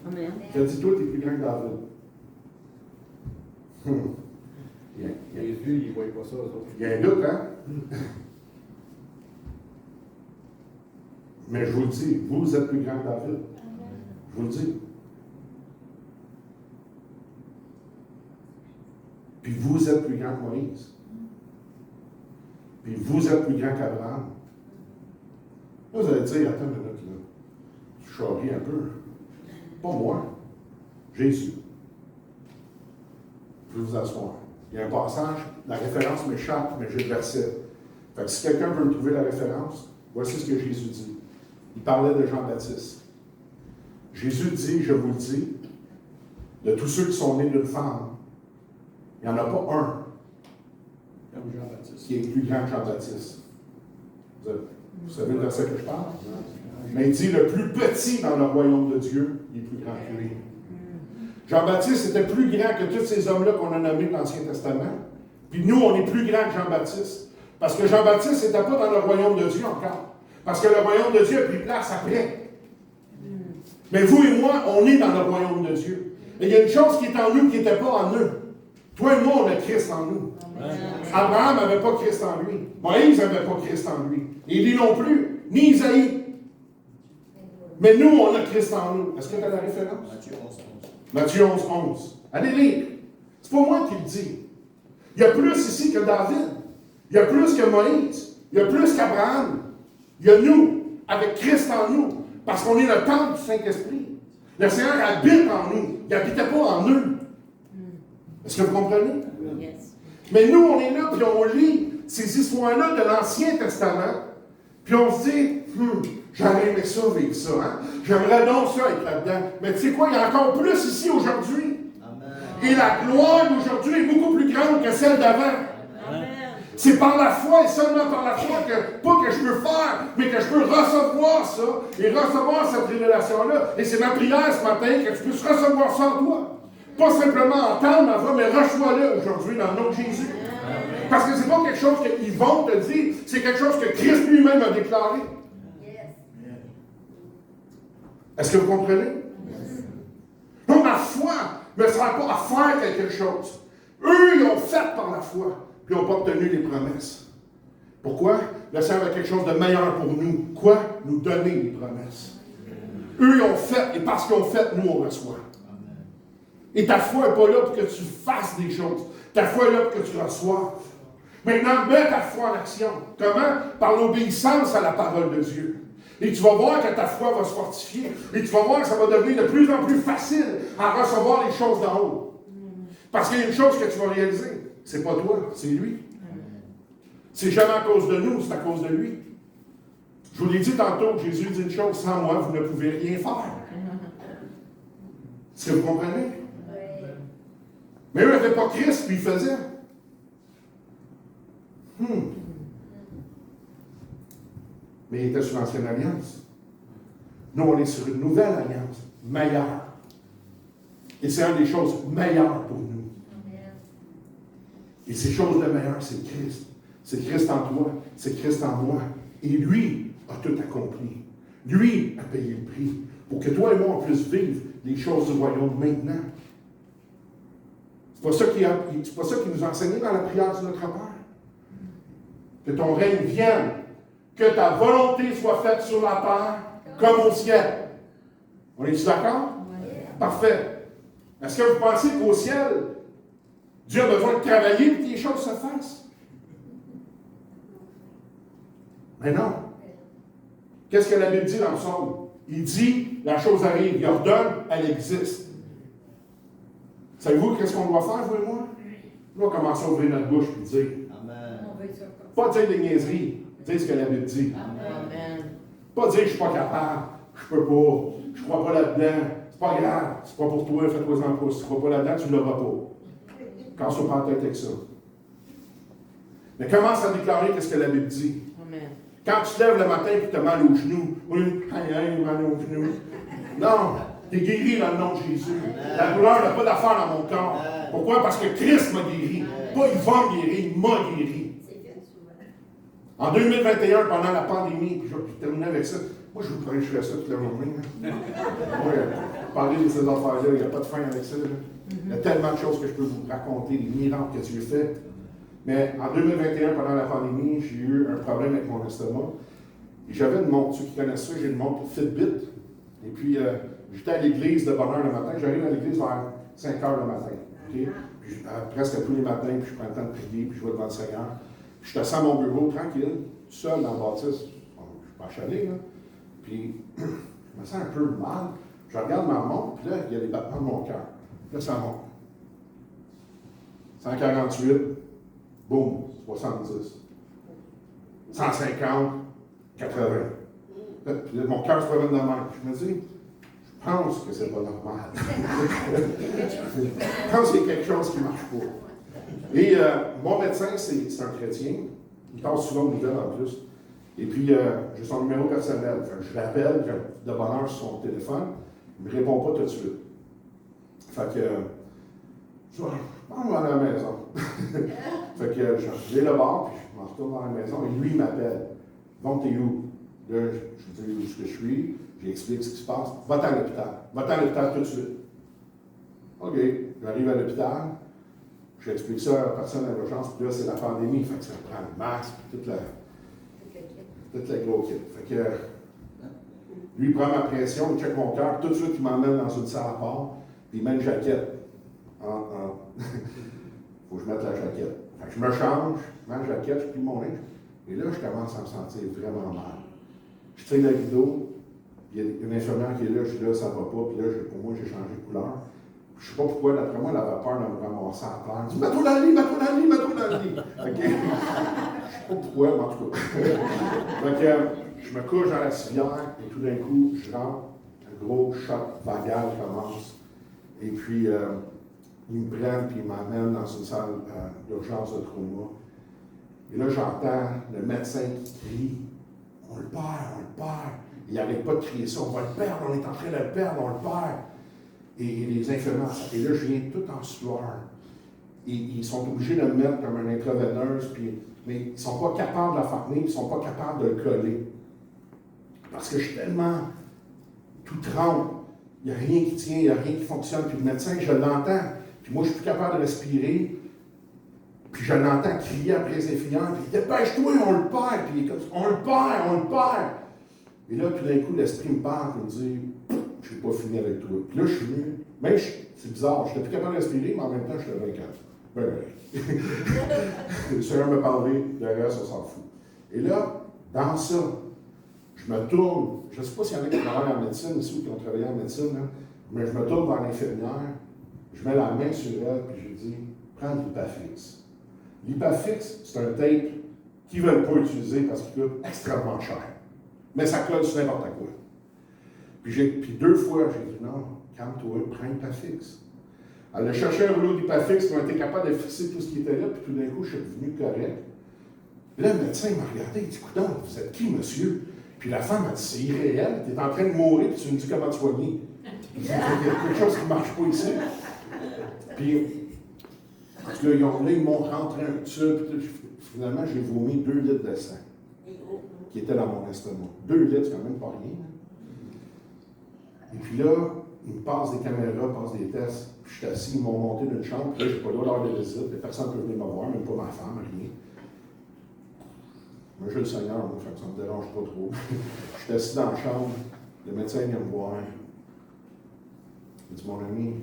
Speaker 1: Amen.
Speaker 3: Je dis, toi, tu es plus grand que David. Bien.
Speaker 2: Jésus, il ne voyait pas ça, eux autres.
Speaker 3: Il y a un doute, hein? Mais je vous le dis, vous êtes plus grand que David. Je vous le dis. Puis vous êtes plus grand que Moïse. Puis vous êtes plus grand qu'Abraham. Là, vous allez dire, attends une minute, là. Je charrie un peu. Pas moi. Jésus. Je vais vous asseoir. Il y a un passage, la référence m'échappe, mais j'ai le verset. Fait que si quelqu'un veut me trouver la référence, voici ce que Jésus dit. Il parlait de Jean-Baptiste. Jésus dit, je vous le dis, de tous ceux qui sont nés d'une femme, il n'y en a pas un
Speaker 2: Comme Jean-Baptiste.
Speaker 3: qui est plus grand que Jean-Baptiste. Vous savez le verset que je parle? Mais il dit, le plus petit dans le royaume de Dieu, il est plus grand que lui. Jean-Baptiste était plus grand que tous ces hommes-là qu'on a nommés dans l'Ancien Testament. Puis nous, on est plus grand que Jean-Baptiste. Parce que Jean-Baptiste n'était pas dans le royaume de Dieu encore. Parce que le royaume de Dieu a pris place après. Mais vous et moi, on est dans le royaume de Dieu. Et il y a une chose qui est en nous qui n'était pas en eux. Toi et moi, on a Christ en nous. Abraham n'avait pas Christ en lui. Moïse n'avait pas Christ en lui. Élie non plus. Ni Isaïe. Mais nous, on a Christ en nous. Est-ce que tu as la référence?
Speaker 2: Matthieu 11, 11.
Speaker 3: Matthieu 11, 11. Allez lire. C'est pas moi qui le dis. Il y a plus ici que David. Il y a plus que Moïse. Il y a plus qu'Abraham. Il y a nous, avec Christ en nous. Parce qu'on est le temple du Saint-Esprit. Le Seigneur habite en nous. Il n'habitait pas en eux. Est-ce que vous comprenez?
Speaker 1: Yes.
Speaker 3: Mais nous, on est là, puis on lit ces histoires-là de l'Ancien Testament, puis on se dit, J'aurais aimé ça, vivre ça, hein? J'aimerais donc ça être là-dedans. Mais tu sais quoi, il y a encore plus ici aujourd'hui. Et la gloire d'aujourd'hui est beaucoup plus grande que celle d'avant. C'est par la foi et seulement par la foi que, pas que je peux faire, mais que je peux recevoir ça et recevoir cette révélation-là. Et c'est ma prière ce matin que tu puisses recevoir ça en toi. Pas simplement entendre ma voix, mais reçois-le aujourd'hui dans le nom de Jésus. Parce que c'est pas quelque chose qu'ils vont te dire, c'est quelque chose que Christ lui-même a déclaré. Est-ce que vous comprenez? Donc ma foi ne me sert pas à faire quelque chose. Eux, ils ont fait par la foi, puis ils n'ont pas obtenu les promesses. Pourquoi? Le Seigneur a quelque chose de meilleur pour nous. Quoi? Nous donner les promesses. Eux, ils ont fait, et parce qu'ils ont fait, nous, on reçoit. Et ta foi n'est pas là pour que tu fasses des choses. Ta foi est là pour que tu reçoives. Maintenant, mets ta foi en action. Comment? Par l'obéissance à la parole de Dieu. Et tu vas voir que ta foi va se fortifier. Et tu vas voir que ça va devenir de plus en plus facile à recevoir les choses d'en haut. Parce qu'il y a une chose que tu vas réaliser. C'est pas toi, c'est lui. C'est jamais à cause de nous, c'est à cause de lui. Je vous l'ai dit tantôt, Jésus dit une chose, sans moi, vous ne pouvez rien faire. Est-ce que vous comprenez? Mais eux n'avaient pas Christ, puis ils faisaient. Mais il était sur l'ancienne alliance. Nous, on est sur une nouvelle alliance, meilleure. Et c'est une des choses meilleures pour nous. Et ces choses-là meilleures, c'est Christ. C'est Christ en toi, c'est Christ en moi. Et lui a tout accompli. Lui a payé le prix pour que toi et moi, on puisse vivre les choses du royaume maintenant. C'est pas ça qu'il nous a enseigné dans la prière de notre Père. Que ton règne vienne, que ta volonté soit faite sur la terre comme au ciel. On est-tu d'accord? Oui. Parfait. Est-ce que vous pensez qu'au ciel, Dieu a besoin de travailler pour que les choses se fassent? Mais non. Qu'est-ce que la Bible dit dans le psaume? Il dit, la chose arrive, il ordonne, elle existe. Savez-vous qu'est-ce qu'on doit faire, vous et moi? On doit commencer à ouvrir notre bouche et dire.
Speaker 2: Amen.
Speaker 3: Pas dire des niaiseries, dire ce que la Bible dit.
Speaker 1: Amen.
Speaker 3: Pas dire je ne suis pas capable, je peux pas, je ne crois pas là-dedans, c'est pas grave, c'est pas pour toi, fais-toi-en pas. Si tu ne crois pas là-dedans, tu ne l'auras pas. Casse-toi pas la tête avec ça. Mais commence à déclarer ce que la Bible dit.
Speaker 1: Amen.
Speaker 3: Quand tu te lèves le matin et tu as mal aux genoux, oui, mal aux genoux. Non, tu es guéri dans le nom de Jésus. La douleur n'a pas d'affaire dans mon corps. Pourquoi? Parce que Christ m'a guéri. Pas il va me guérir, il m'a guéri. En 2021, pendant la pandémie, puis je vais terminer avec ça. Moi, je vous prêcherais ça toute la journée. Moi, parler de ces affaires-là, il n'y a pas de fin avec ça. Il y a tellement de choses que je peux vous raconter, des miracles que Dieu fait. Mais en 2021, pendant la pandémie, j'ai eu un problème avec mon estomac. Et j'avais une montre, ceux qui connaissent ça, j'ai une montre Fitbit. Et puis, j'étais à l'église de bonne heure le matin. J'arrive à l'église vers 5 heures le matin. Okay? Puis, presque tous les matins, puis je prends le temps de prier, puis je vais devant le Seigneur. Je suis assis à mon bureau, tranquille, tout seul dans le bâtisse. Je suis pas chalé, là. Puis, je me sens un peu mal. Je regarde ma montre, puis là, il y a les battements de mon cœur. Là, ça monte. 148, boum, 70. 150, 80. Là, puis là, mon cœur se promène de même. Je me dis, je pense que c'est pas normal. Je pense qu'il y a quelque chose qui ne marche pas. Et mon médecin, c'est un chrétien. Il passe souvent aux nouvelles en plus. Et puis, j'ai son numéro personnel. Enfin, je l'appelle de bonne heure sur son téléphone. Il ne me répond pas tout de suite. Fait que, je m'en vais à la maison. Fait que, je vais le bar, puis je m'en retourne dans la maison. Et lui, il m'appelle. Donc, t'es où? Là, je dis où est-ce que je suis. J'explique ce qui se passe. Va-t'en à l'hôpital. Va-t'en à l'hôpital tout de suite. OK. J'arrive à l'hôpital. J'explique ça à la personne à l'urgence, puis là, c'est la pandémie, fait que ça prend le masque, toute la gros kit. Fait que, lui, il prend ma pression, il check mon cœur, tout de suite, il m'emmène dans une salle à part, puis il met une jaquette. Faut que je mette la jaquette. Fait que je me change, je mets la jaquette, je plie mon linge, et là, je commence à me sentir vraiment mal. Je tire le rideau, il y a une infirmière qui est là, je dis là, ça va pas, puis là, pour moi, j'ai changé de couleur. Je ne sais pas pourquoi, d'après moi, elle avait peur de me ramasser à terre. Elle dit, mets-toi dans le lit, mets-toi dans le lit. OK? Je ne sais pas pourquoi, mais en tout cas. Donc, Je me couche dans la civière et tout d'un coup, je rentre, un gros choc vagal commence. Et puis, ils me prennent puis ils m'amènent dans une salle d'urgence de trauma. Et là, j'entends le médecin qui crie « On le perd, on le perd ». Il n'arrête pas de crier ça « On va le perdre, on est en train de le perdre, on le perd ». Et les infirmières, et là, je viens tout en sueur. Et ils sont obligés de me mettre comme une intraveineuse, mais ils ne sont pas capables de la faire tenir, ils ne sont pas capables de le coller. Parce que je suis tellement tout tremble. Il n'y a rien qui tient, il n'y a rien qui fonctionne. Puis le médecin, je l'entends. Puis moi, je ne suis plus capable de respirer. Puis je l'entends crier après les infirmières. Puis dépêche-toi, on le perd. Puis il est comme ça, on le perd, on le perd. Et là, tout d'un coup, l'esprit me parle et me dit, je n'ai pas fini avec toi. Puis là, je suis venu. Même, c'est bizarre, je n'étais plus capable de respirer, mais en même temps, je suis vaincant. Ben, le Seigneur me parlait, le reste, on s'en fout. Et là, dans ça, je me tourne. Je ne sais pas s'il y en a qui travaillent en médecine ici ou qui ont travaillé en médecine, là, mais je me tourne vers l'infirmière, je mets la main sur elle, puis je dis, prends l'Ipafix. L'Ipafix, c'est un tape qu'ils ne veulent pas utiliser parce qu'il coûte extrêmement cher. Mais ça colle sur n'importe quoi. Puis 2 fois, j'ai dit, non, calme-toi, prends l'Ipafix. Elle a cherché un rouleau d'Ipafix, puis on était capable de fixer tout ce qui était là, puis tout d'un coup, je suis devenu correct. Puis là, le médecin m'a regardé, il dit, écoute, vous êtes qui, monsieur? Puis la femme a dit, c'est irréel, tu es en train de mourir, puis tu me dis comment te soigner. Il y a quelque chose qui ne marche pas ici. Puis, là, ils m'ont rentré un tube, puis finalement, j'ai vomi 2 litres de sang qui était dans mon estomac. 2 litres, c'est quand même pas rien. Et puis là, ils me passent des caméras, passent des tests. Puis je suis assis, ils m'ont monté d'une chambre. Puis là, je n'ai pas le droit d'avoir de visite. Personne ne peut venir me voir, même pas ma femme, rien. Moi, j'ai le Seigneur, moi, fait que ça ne me dérange pas trop. Je suis assis dans la chambre. Le médecin vient me voir. Il dit, mon ami,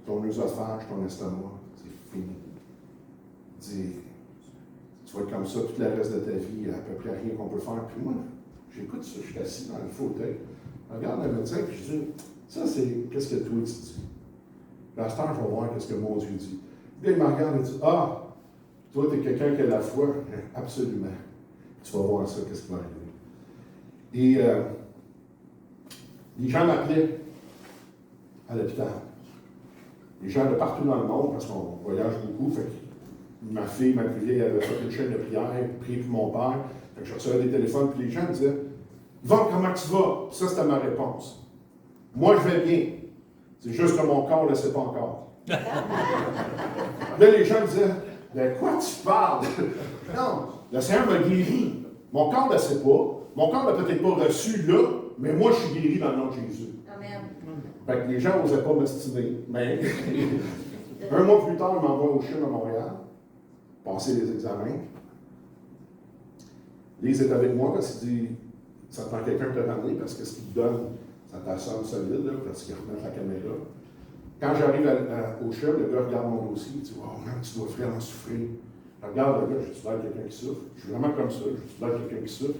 Speaker 3: ton œsophage, ton estomac, c'est fini. Il dit, tu vas être comme ça tout le reste de ta vie, il n'y a à peu près rien qu'on peut faire. Puis moi, j'écoute ça, je suis assis dans le fauteuil. Je regarde le médecin, puis je dis, ça, c'est qu'est-ce que toi tu dis? La star, je vais voir qu'est-ce que mon Dieu dit. Puis là, il me regarde et dit, ah, toi, tu es quelqu'un qui a la foi? Absolument. Tu vas voir ça, qu'est-ce qui va arriver. Et les gens m'appelaient à l'hôpital. Les gens de partout dans le monde, parce qu'on voyage beaucoup, fait que ma fille, ma fille, elle avait fait une chaîne de prière, prié pour mon père. Fait que je recevais des téléphones, puis les gens me disaient, Yvon, comment tu vas? Ça, c'était ma réponse. Moi, je vais bien. C'est juste que mon corps ne le sait pas encore. Là, les gens me disaient, de quoi tu parles? Non, le Seigneur m'a guéri. Mon corps ne le sait pas. Mon corps n'a peut-être pas reçu là, mais moi, je suis guéri dans le nom de Jésus.
Speaker 4: Amen.
Speaker 3: Fait que les gens n'osaient pas m'estimer. Mais un mois plus tard, ils m'envoient au CHUM à Montréal, passer les examens. Lise est avec moi parce qu'il dit, ça prend quelqu'un de te ramener parce que ce qu'il te donne, ça t'assomme solide, là, parce qu'il remet la caméra. Quand j'arrive au CHUM, le gars regarde mon dossier, il dit, wow, man, tu dois vraiment souffrir. Je regarde le gars, je suis là quelqu'un qui souffre. Je suis vraiment comme ça, je suis là quelqu'un qui souffre.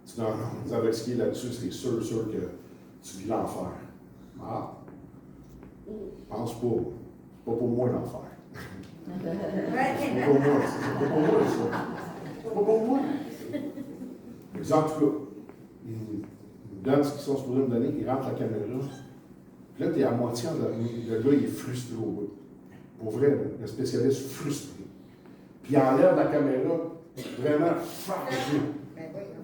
Speaker 3: Il dit, non, avec ce qui est là-dessus, c'est sûr que tu vis l'enfer. Ah, pense pas. C'est pas pour moi l'enfer. C'est pas pour moi, c'est pas pour moi ça. C'est pas pour moi. Mais en tout cas, il me donne ce qu'ils sont supposés me donner, il rentre la caméra. Puis là, tu es à moitié endormi. Le gars, il est frustré au bout. Pour vrai, le spécialiste frustré. Puis il enlève la caméra, vraiment fâché.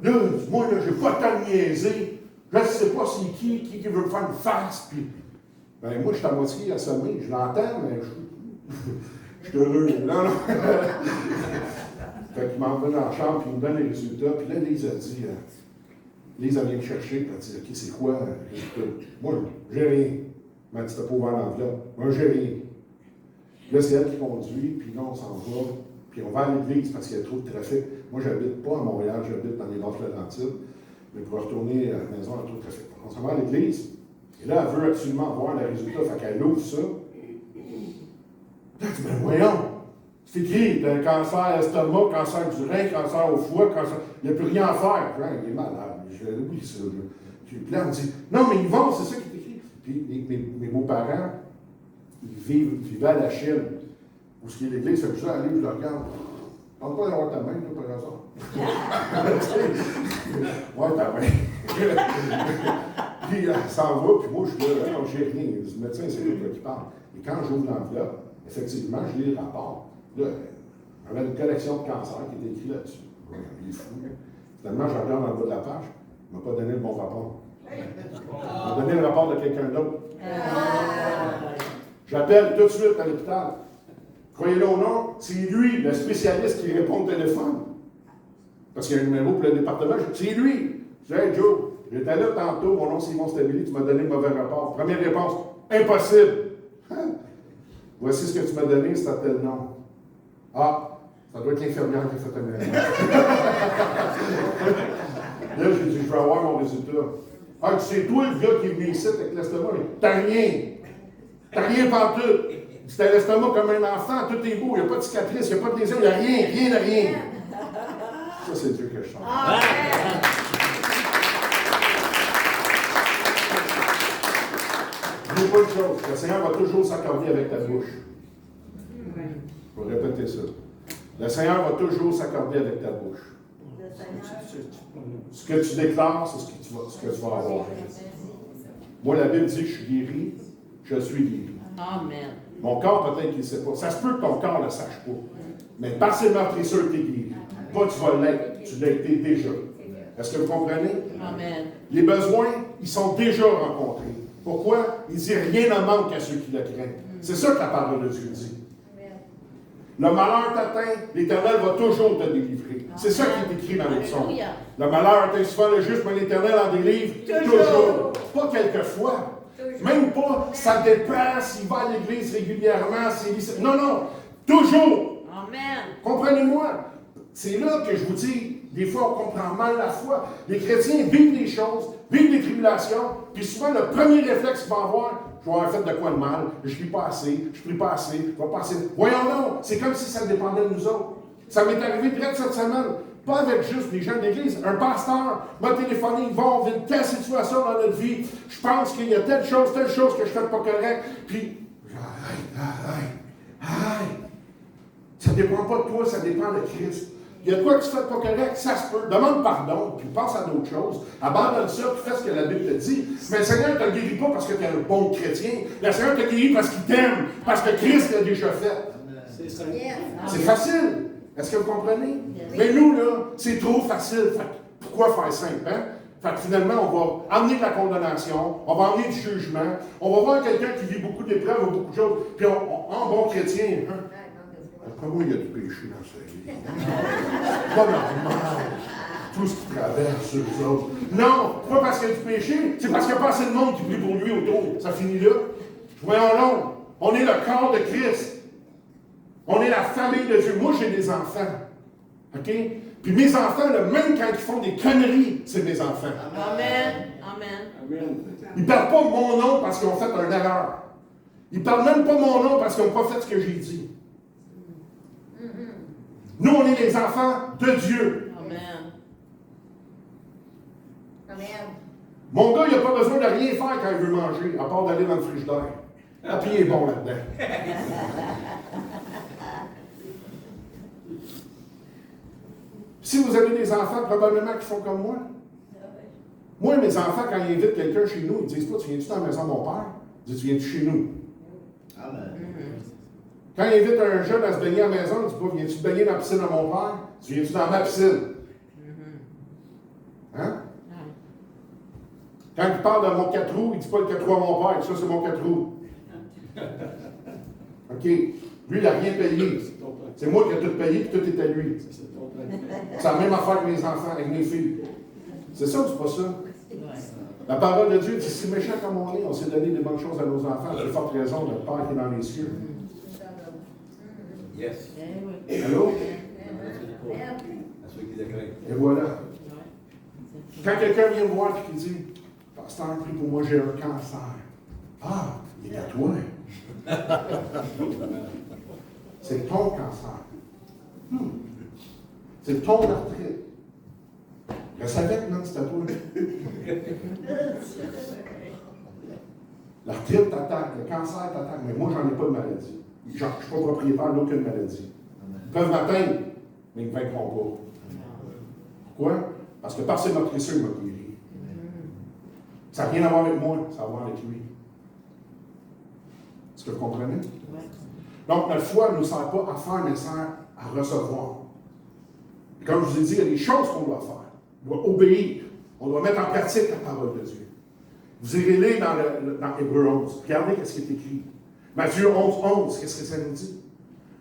Speaker 3: Là, moi, là, j'ai pas le temps de niaiser. Je ne sais pas c'est qui veut me faire une farce. Puis, ben, moi, je suis à moitié assommé. Je l'entends, mais je suis heureux. Non, non. Fait qu'il m'envoie dans la chambre, puis il me donne les résultats. Puis là, Lise a dit, Lise, elle vient me chercher, puis elle dit, OK, c'est quoi les résultats? Moi, j'ai rien. Elle m'a dit, t'as pas ouvert l'enveloppe. Moi, j'ai rien. Là, c'est elle qui conduit, puis là, on s'en va. Puis on va à l'église parce qu'il y a trop de trafic. Moi, j'habite pas à Montréal, j'habite dans les Basses-Laurentides. Mais pour retourner à la maison, il y a trop de trafic. On s'en va à l'église. Et là, elle veut absolument voir les résultats. Fait qu'elle ouvre ça. Là, tu dis, ben voyons. C'est écrit, un cancer estomac, cancer du rein, cancer au foie, cancer. Il n'y a plus rien à faire. Puis, il est malade. Je dis, oui, ça. Puis là, on dit, non, mais ils vont, c'est ça qui est écrit. Puis mes beaux-parents, ils vivaient à la Chine. Où ce qui est l'église, fait que je suis allé, je le regarde. Tente pas d'avoir ta main, toi, par hasard. Ouais, ta main. Puis elle s'en va, puis moi, je suis là, non, j'ai rien. Le médecin, c'est lui qui parle. Et quand j'ouvre l'enveloppe, effectivement, je lis le rapport. Là, on avait une collection de cancers qui était écrit là-dessus. Ouais, il est fou. Finalement, je regarde dans le bas de la page, il ne m'a pas donné le bon rapport. Il m'a donné le rapport de quelqu'un d'autre. J'appelle tout de suite à l'hôpital. Croyez-le ou non, c'est lui, le spécialiste, qui répond au téléphone. Parce qu'il y a un numéro pour le département. C'est lui. Je dis, hey Joe, j'étais là tantôt, mon nom c'est Simon Stabili, tu m'as donné le mauvais rapport. Première réponse, impossible. Hein? Voici ce que tu m'as donné, c'est à tel nom. Ah, ça doit être l'infirmière qui a fait un erreur. Là, j'ai dit, je vais avoir mon résultat. Ah, c'est toi le gars qui est venu ici avec l'estomac. T'as rien. T'as rien pantoute. C'était l'estomac comme un enfant, tout est beau, il n'y a pas de cicatrice, il n'y a pas de lésion, il n'y a rien, rien de rien. Ça, c'est Dieu que je chante. N'oublie pas une chose, le Seigneur va toujours s'accorder avec ta bouche. Je vais répéter ça. Le Seigneur va toujours s'accorder avec ta bouche. Ce que tu déclares, c'est ce que tu vas avoir. Moi, la Bible dit que je suis guéri, je suis guéri.
Speaker 1: Amen.
Speaker 3: Mon corps, peut-être qu'il ne sait pas. Ça se peut que ton corps ne le sache pas. Mais par ses meurtrissures, tu es guéri. Pas tu vas l'être, tu l'as été déjà. Est-ce que vous comprenez?
Speaker 1: Amen.
Speaker 3: Les besoins, ils sont déjà rencontrés. Pourquoi? Il dit rien ne manque à ceux qui le craignent. C'est ça que la parole de Dieu dit. Le malheur t'atteint, l'Éternel va toujours te délivrer. C'est ça qui est écrit dans les psaumes. Le malheur atteint souvent le juste, mais l'Éternel en délivre toujours. Pas quelquefois. Même pas, ça dépend s'il va à l'église régulièrement, non, non, toujours.
Speaker 1: Amen.
Speaker 3: Comprenez-moi. C'est là que je vous dis, des fois on comprend mal la foi. Les chrétiens vivent des choses, vivent des tribulations, puis souvent le premier réflexe qu'ils vont avoir, je vais avoir fait de quoi de mal, je ne prie pas assez, je ne prie pas assez, je ne vais pas assez. Voyons donc, c'est comme si ça dépendait de nous autres. Ça m'est arrivé près de cette semaine, pas avec juste des gens de l'église. Un pasteur m'a téléphoné, il va, on vit telle situation dans notre vie, je pense qu'il y a telle chose que je ne fais pas correct, puis, arrête. Ça ne dépend pas de toi, ça dépend de Christ. Il y a de quoi que tu fais pas correct, ça se peut. Demande pardon, puis pense à d'autres choses. Abandonne ça, puis fais ce que la Bible te dit. Mais le Seigneur ne te guérit pas parce que tu es un bon chrétien. Le Seigneur te guérit parce qu'il t'aime, parce que Christ l'a déjà fait. C'est facile. Est-ce que vous comprenez? Mais nous, là, c'est trop facile. Fait, pourquoi faire simple, hein? Fait que finalement, on va amener de la condamnation, on va amener du jugement, on va voir quelqu'un qui vit beaucoup d'épreuves ou beaucoup de choses, puis en bon chrétien, hein? Après moi, il y a du péché dans sa vie. C'est pas normal. Tout ce qui traverse eux autres. Non, pas parce qu'il y a du péché, c'est parce qu'il n'y a pas assez de monde qui prie pour lui autour. Ça finit là. Voyons-le. On est le corps de Christ. On est la famille de Dieu. Moi, j'ai des enfants. OK? Puis mes enfants, là, même quand ils font des conneries, c'est mes enfants.
Speaker 1: Amen. Amen.
Speaker 3: Ils ne parlent pas mon nom parce qu'ils ont fait une erreur. Ils ne parlent même pas mon nom parce qu'ils n'ont pas fait ce que j'ai dit. Nous, on est les enfants de Dieu.
Speaker 1: Amen.
Speaker 4: Amen.
Speaker 3: Mon gars, il n'a pas besoin de rien faire quand il veut manger, à part d'aller dans le frigidaire. Ah, puis il est bon là-dedans. Si vous avez des enfants, probablement qui font comme moi. Moi, mes enfants, quand ils invitent quelqu'un chez nous, ils disent pas, tu viens-tu dans la maison de mon père? Ils disent, tu viens-tu chez nous? Amen. Quand il invite un jeune à se baigner à la maison, il ne dit pas, viens-tu te baigner dans la piscine de mon père? Tu viens-tu dans ma piscine? Hein? Quand il parle de mon 4 roues, il ne dit pas le 4 roues à mon père, ça c'est mon 4 roues. OK. Lui, il n'a rien payé. C'est moi qui ai tout payé, puis tout est à lui. C'est la même affaire que mes enfants, avec mes filles. C'est ça ou c'est pas ça? La parole de Dieu dit, si méchant comme on est, on s'est donné des bonnes choses à nos enfants, de forte raison, notre Père qui est dans les cieux.
Speaker 5: Yes.
Speaker 3: Allô?
Speaker 5: À ceux qui le craignent.
Speaker 3: Et voilà. Quand quelqu'un vient me voir et qui dit, Pasteur, prie pour moi, j'ai un cancer. Ah, il est à toi. C'est ton cancer. C'est ton arthrite. Je savais que non, c'était à toi. L'arthrite t'attaque, le cancer t'attaque, mais moi, j'en ai pas de maladie. Je ne suis pas propriétaire d'aucune maladie. Ils peuvent m'atteindre, mais ils ne vaincront pas. Pourquoi? Parce que par ses meurtrissures, il m'a guéri. Ça n'a rien à voir avec moi, ça a à voir avec lui. Est-ce que vous comprenez? Donc, notre foi ne nous sert pas à faire, mais sert à recevoir. Et comme je vous ai dit, il y a des choses qu'on doit faire. On doit obéir. On doit mettre en pratique la parole de Dieu. Vous irez lire dans Hébreux 11. Regardez ce qui est écrit. Matthieu 11, qu'est-ce que ça nous dit?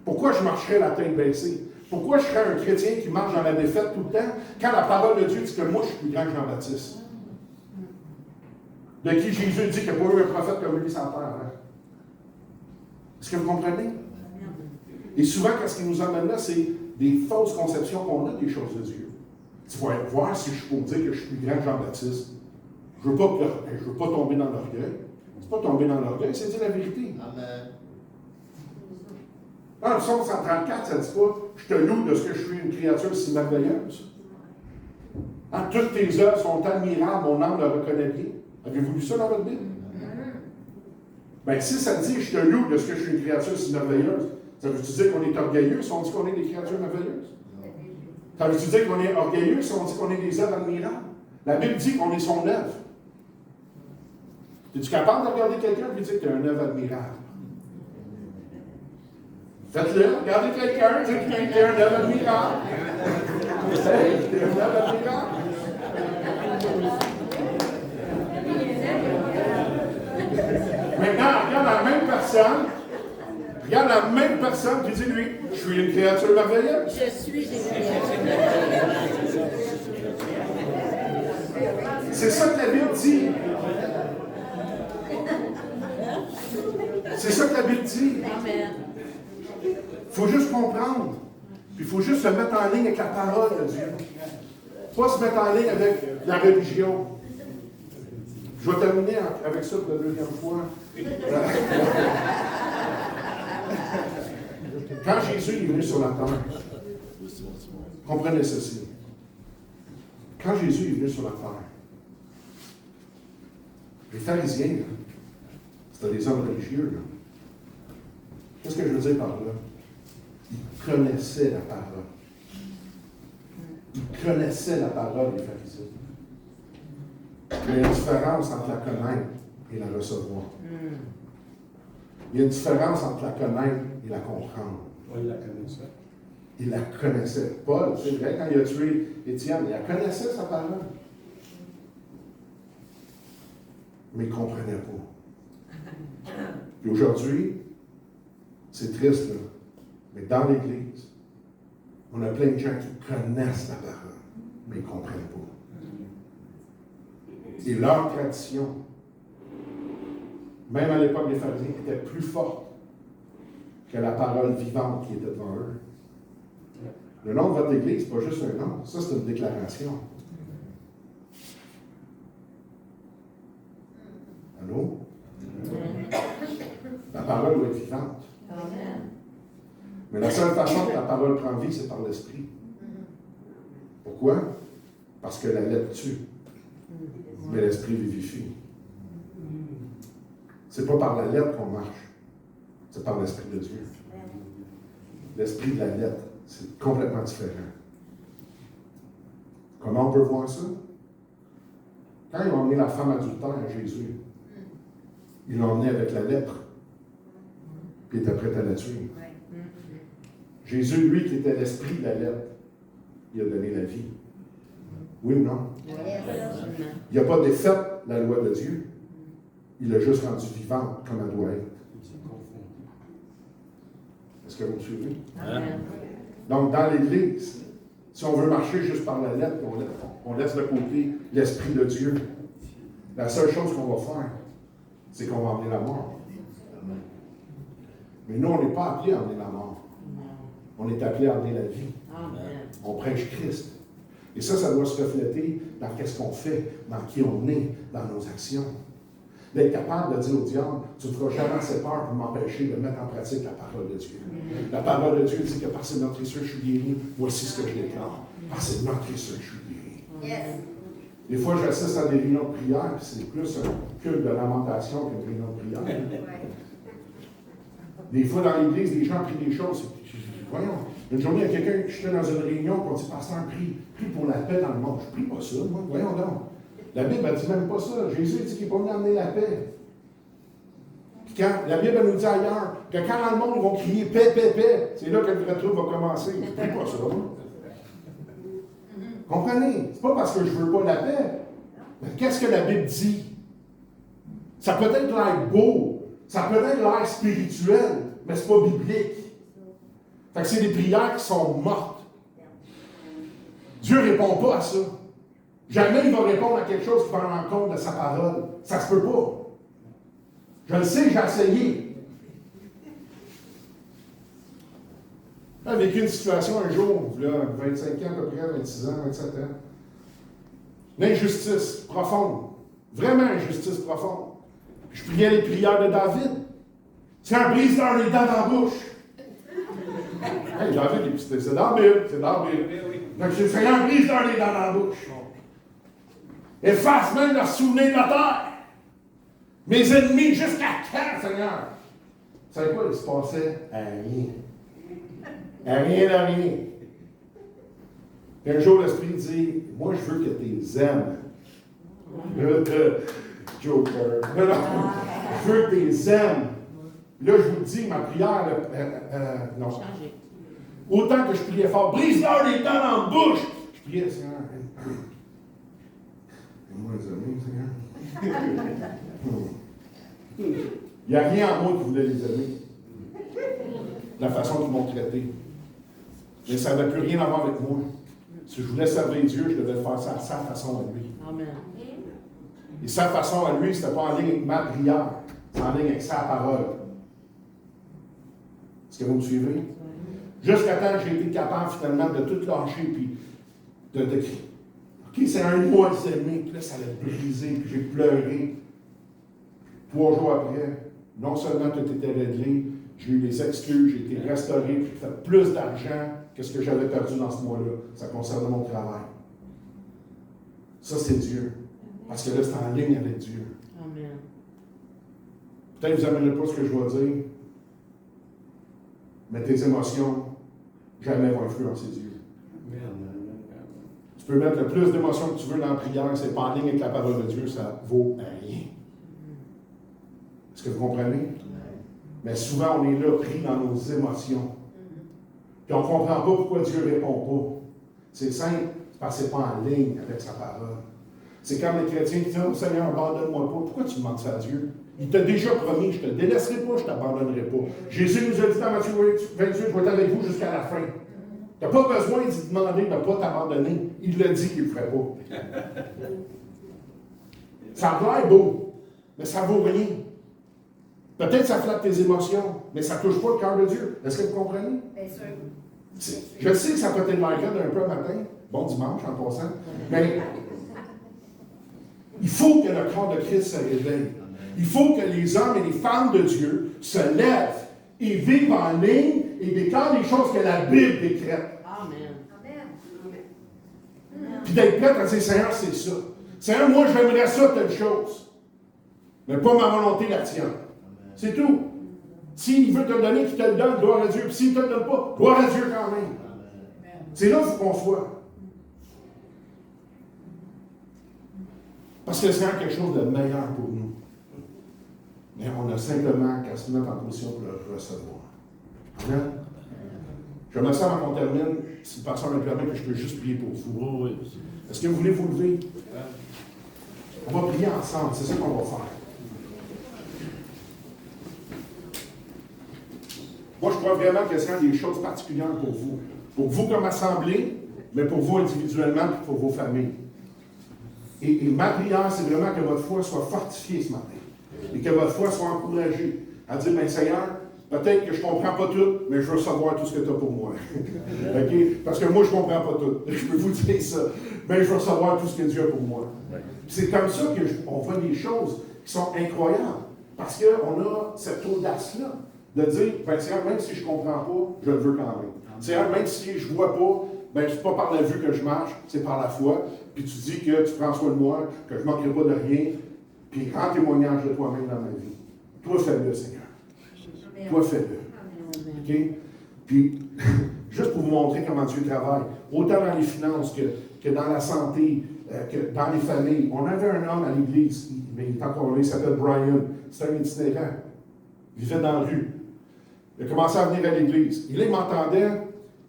Speaker 3: Pourquoi je marcherais la tête baissée? Pourquoi je serais un chrétien qui marche dans la défaite tout le temps quand la parole de Dieu dit que moi, je suis plus grand que Jean-Baptiste? De qui Jésus dit qu'il n'y a pas eu un prophète comme lui sur la terre. Hein? Est-ce que vous comprenez? Et souvent, ce qui nous amène là, c'est des fausses conceptions qu'on a des choses de Dieu. Tu vas voir si je peux dire que je suis plus grand que Jean-Baptiste. Je ne veux pas tomber dans l'orgueil. C'est pas tomber dans l'orgueil, c'est dire la vérité.
Speaker 5: Amen.
Speaker 3: Dans le Psaume 134, ça ne dit pas « Je te loue de ce que je suis une créature si merveilleuse. » Toutes tes œuvres sont admirables, mon âme le reconnaît bien. Avez-vous lu ça dans votre Bible? Bien, si ça dit « Je te loue de ce que je suis une créature si merveilleuse », ça veut-tu dire qu'on est orgueilleux si on dit qu'on est des créatures merveilleuses? Ça veut-tu dire qu'on est orgueilleux si on dit qu'on est des œuvres admirables? La Bible dit qu'on est son œuvre. Es-tu capable de regarder quelqu'un et lui dire que tu es un œuvre admirable? Faites-le, regardez quelqu'un, dites que tu es un œuvre admirable. Hey, tu es un œuvre admirable. Maintenant, regarde la même personne, puis dis-lui, je suis une créature merveilleuse.
Speaker 1: Je suis une créature merveilleuse.
Speaker 3: C'est ça que la Bible dit. C'est ça que la Bible dit.
Speaker 1: Amen.
Speaker 3: Il faut juste comprendre. Puis il faut juste se mettre en ligne avec la parole de Dieu. Pas se mettre en ligne avec la religion. Je vais terminer avec ça pour la deuxième fois. Quand Jésus est venu sur la terre, comprenez ceci. Quand Jésus est venu sur la terre, les pharisiens, là, c'était des hommes religieux. Là. Qu'est-ce que je veux dire par là? Ils connaissaient la parole. Ils connaissaient la parole des pharisiens. Mais il y a une différence entre la connaître et la recevoir. Il y a une différence entre la connaître et la comprendre.
Speaker 2: Oui, il la connaissait.
Speaker 3: Il la connaissait. Paul, c'est vrai, quand il a tué Étienne, il la connaissait, sa parole. Mais il ne comprenait pas. Et aujourd'hui, c'est triste, là, mais dans l'Église, on a plein de gens qui connaissent la parole, mais ils ne comprennent pas. Et leur tradition, même à l'époque des pharisiens, était plus forte que la parole vivante qui était devant eux. Le nom de votre Église, ce n'est pas juste un nom, ça c'est une déclaration. Allô? La parole doit être vivante.
Speaker 1: Amen.
Speaker 3: Mais la seule façon que la parole prend vie, c'est par l'Esprit. Pourquoi? Parce que la lettre tue, mais l'Esprit vivifie. C'est pas par la lettre qu'on marche, c'est par l'Esprit de Dieu. L'Esprit de la lettre, c'est complètement différent. Comment on peut voir ça? Quand ils ont emmené la femme adultère à Jésus, ils l'ont emmenée avec la lettre, puis il était prêt à la tuer. Jésus, lui, qui était l'esprit de la lettre, il a donné la vie. Oui ou non? Il n'a pas défait la loi de Dieu. Il l'a juste rendue vivante comme elle doit être. Est-ce que vous me suivez?
Speaker 1: Amen.
Speaker 3: Donc, dans l'Église, si on veut marcher juste par la lettre, on laisse de côté l'Esprit de Dieu. La seule chose qu'on va faire, c'est qu'on va emmener la mort. Mais nous, on n'est pas appelés à emmener la mort. On est appelés à emmener la vie.
Speaker 1: Amen.
Speaker 3: On prêche Christ. Et ça doit se refléter dans ce qu'on fait, dans qui on est, dans nos actions. D'être capable de dire au diable, tu ne feras jamais assez peur pour m'empêcher de mettre en pratique la parole de Dieu. La parole de Dieu dit que par ses meurtrissures, je suis guéri. Voici ce que je déclare. Par ses meurtrissures, je suis guéri.
Speaker 4: Yes.
Speaker 3: Des fois, j'assiste à des réunions de prière, puis c'est plus un culte de lamentation qu'une réunion de prière. Des fois, dans l'Église, les gens prient des choses. Voyons, Une journée, il y a quelqu'un, j'étais dans une réunion, puis on dit, pasteur, prie pour la paix dans le monde. Je prie pas ça, moi, voyons donc. La Bible, elle dit même pas ça. Jésus dit qu'il n'est pas venu amener la paix. Puis quand, la Bible elle nous dit ailleurs, que quand dans le monde, ils vont crier paix, paix, paix, c'est là que le vrai trouble va commencer. Je prie pas ça, moi. Comprenez? C'est pas parce que je veux pas la paix. Mais qu'est-ce que la Bible dit? Ça peut être l'air beau, ça peut être l'air spirituel, mais c'est pas biblique. Fait que c'est des prières qui sont mortes. Dieu ne répond pas à ça. Jamais il va répondre à quelque chose qui va rendre compte de sa parole. Ça se peut pas. Je le sais, j'ai essayé. J'ai vécu une situation un jour, là, 25 ans à peu près, 26 ans, 27 ans. L'injustice profonde. Vraiment injustice profonde. Je priais les prières de David. Seigneur, brise dans les dents dans la bouche. Hey, David, c'est dans la Bible, c'est dans la Bible. Donc, je dis, Seigneur, brise dans les dents dans la bouche. Efface même le souvenir de la terre. Mes ennemis, jusqu'à quand, Seigneur? Vous savez quoi, il se passait? À rien. À rien, à rien. Puis un jour, l'Esprit dit, moi, je veux que tu les aimes. Joker. Non, je veux que tu les aimes. Là, je vous dis, ma prière, non. Autant que je priais fort, brise-leur les dents dans la bouche. Je priais, Seigneur. Moi, les amis, Seigneur. Il n'y a rien en moi qui voulait les aimer. La façon qu'ils m'ont traité. Mais ça n'avait plus rien à voir avec moi. Si je voulais servir Dieu, je devais faire ça à sa façon à lui.
Speaker 1: Amen.
Speaker 3: Et sa façon à lui, c'était pas en ligne avec ma prière, c'est en ligne avec sa parole. Est-ce que vous me suivez? Jusqu'à temps que j'ai été capable finalement de tout lâcher, puis de crier. OK, c'est un mois de s'aimer, puis là, ça l'a brisé, puis j'ai pleuré. 3 jours après, non seulement tout était réglé, j'ai eu des excuses, j'ai été restauré, puis j'ai fait plus d'argent que ce que j'avais perdu dans ce mois-là. Ça concernait mon travail. Ça, c'est Dieu. Parce que là, c'est en ligne avec Dieu.
Speaker 1: Amen.
Speaker 3: Peut-être que vous n'aimerez pas ce que je vais dire, mais tes émotions, jamais vont influencer Dieu. Tu peux mettre le plus d'émotions que tu veux dans la prière, c'est pas en ligne avec la parole de Dieu, ça vaut rien. Est-ce que vous comprenez? Mais souvent, on est là, pris dans nos émotions. Puis on ne comprend pas pourquoi Dieu ne répond pas. C'est simple, c'est parce que ce n'est pas en ligne avec sa parole. C'est comme les chrétiens qui disent, oh, Seigneur, abandonne-moi pas. Pourquoi tu demandes ça à Dieu? Il t'a déjà promis, je ne te délaisserai pas, je ne t'abandonnerai pas. Jésus nous a dit dans Matthieu 28, je vais être avec vous jusqu'à la fin. Tu n'as pas besoin de lui demander de ne pas t'abandonner. Il l'a dit qu'il ne le ferait pas. Ça a l'air beau, mais ça ne vaut rien. Peut-être que ça flatte tes émotions, mais ça ne touche pas le cœur de Dieu. Est-ce que vous comprenez?
Speaker 4: Bien sûr.
Speaker 3: Je sais que ça peut être l'air un peu matin. Bon dimanche en passant. Mais il faut que le corps de Christ se réveille. Il faut que les hommes et les femmes de Dieu se lèvent et vivent en ligne et déclarent les choses que la Bible décrète.
Speaker 1: Amen.
Speaker 4: Amen.
Speaker 3: Puis d'être prêt à dire, Seigneur, c'est ça. Seigneur, moi, j'aimerais ça, telle chose. Mais pas ma volonté, la tienne. C'est tout. S'il veut te le donner, qu'il te le donne, gloire à Dieu. Puis s'il ne te le donne pas, gloire à Dieu quand même. C'est là qu'il faut qu'on soit. Parce que le Seigneur a quelque chose de meilleur pour nous. Mais on a simplement qu'à se mettre en position pour le recevoir. Amen. Je me sens avant qu'on termine, si le pasteur me permet, que je peux juste prier pour vous.
Speaker 2: Oui.
Speaker 3: Est-ce que vous voulez vous lever? On va prier ensemble, c'est ça qu'on va faire. Moi, je crois vraiment que c'est des choses particulières pour vous. Pour vous comme assemblée, mais pour vous individuellement et pour vos familles. Et ma prière, c'est vraiment que votre foi soit fortifiée ce matin. Et que votre foi soit encouragée. À dire, bien Seigneur, peut-être que je ne comprends pas tout, mais je veux savoir tout ce que tu as pour moi. Okay? Parce que moi, je ne comprends pas tout. Je peux vous dire ça. Mais je veux savoir tout ce que Dieu a pour moi. C'est comme ça qu'on voit des choses qui sont incroyables. Parce qu'on a cette audace-là de dire, ben Seigneur, même si je ne comprends pas, je le veux quand même. Seigneur, même si je ne vois pas, ben c'est pas par la vue que je marche, c'est par la foi. Puis tu dis que tu prends soin de moi, que je ne manquerai pas de rien, puis rends témoignage de toi-même dans ma vie. Toi, fais-le, Seigneur. Toi, fais-le. OK? Puis, Juste pour vous montrer comment Dieu travaille. Autant dans les finances que dans la santé, que dans les familles. On avait un homme à l'église, mais il est encore là, il s'appelle Brian. C'est un itinérant. Il vivait dans la rue. Il a commencé à venir à l'église. Et là, il m'entendait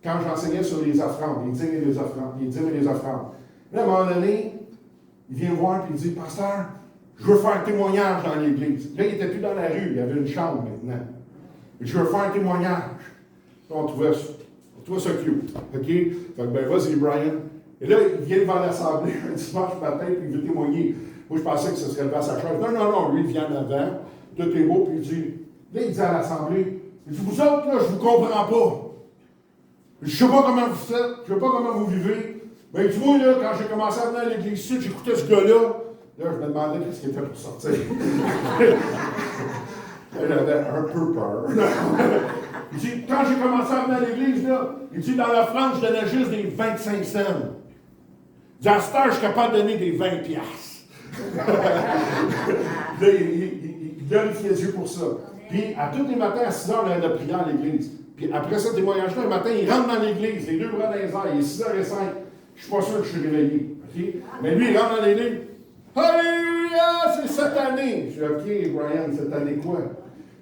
Speaker 3: quand j'enseignais sur les offrandes, les dîmes et les offrandes, les dîmes et les offrandes. Là, à un moment donné, il vient me voir et il dit, Pasteur, je veux faire un témoignage dans l'église. Là, il n'était plus dans la rue, il avait une chambre maintenant. Et je veux faire un témoignage. Là, on trouvait ça cute. OK? Fait que, ben, vas-y, Brian. Et là, il vient devant l'assemblée un dimanche matin, puis il veut témoigner. Moi, je pensais que ce serait levé à sa chaise. Non, lui, il vient en avant, tout est beau, puis il dit, là, il dit à l'assemblée, il dit, vous autres, là, je vous comprends pas. Je sais pas comment vous faites, je sais pas comment vous vivez. Mais tu vois, là, quand j'ai commencé à venir à l'église ici, j'écoutais ce gars-là. Là, je me demandais qu'est-ce qu'il était pour sortir. J'avais un peu peur. Il dit, quand j'ai commencé à venir à l'église, là, il dit, dans l'offrande, je donnais juste des 25 cents. Il dit, à cette heure, je suis capable de donner des 20 piastres. Là, il glorifiait Dieu pour ça. Puis, à tous les matins, à 6 heures, on avait de prière à l'église. Puis, après ce témoignage-là, le matin, il rentre dans l'église, les deux bras dans les airs, il est 6h05. Je suis pas sûr que je suis réveillé. Okay? Mais lui, il rentre dans l'église. Alléluia, c'est cette année. Je dis, OK, Brian, cette année quoi?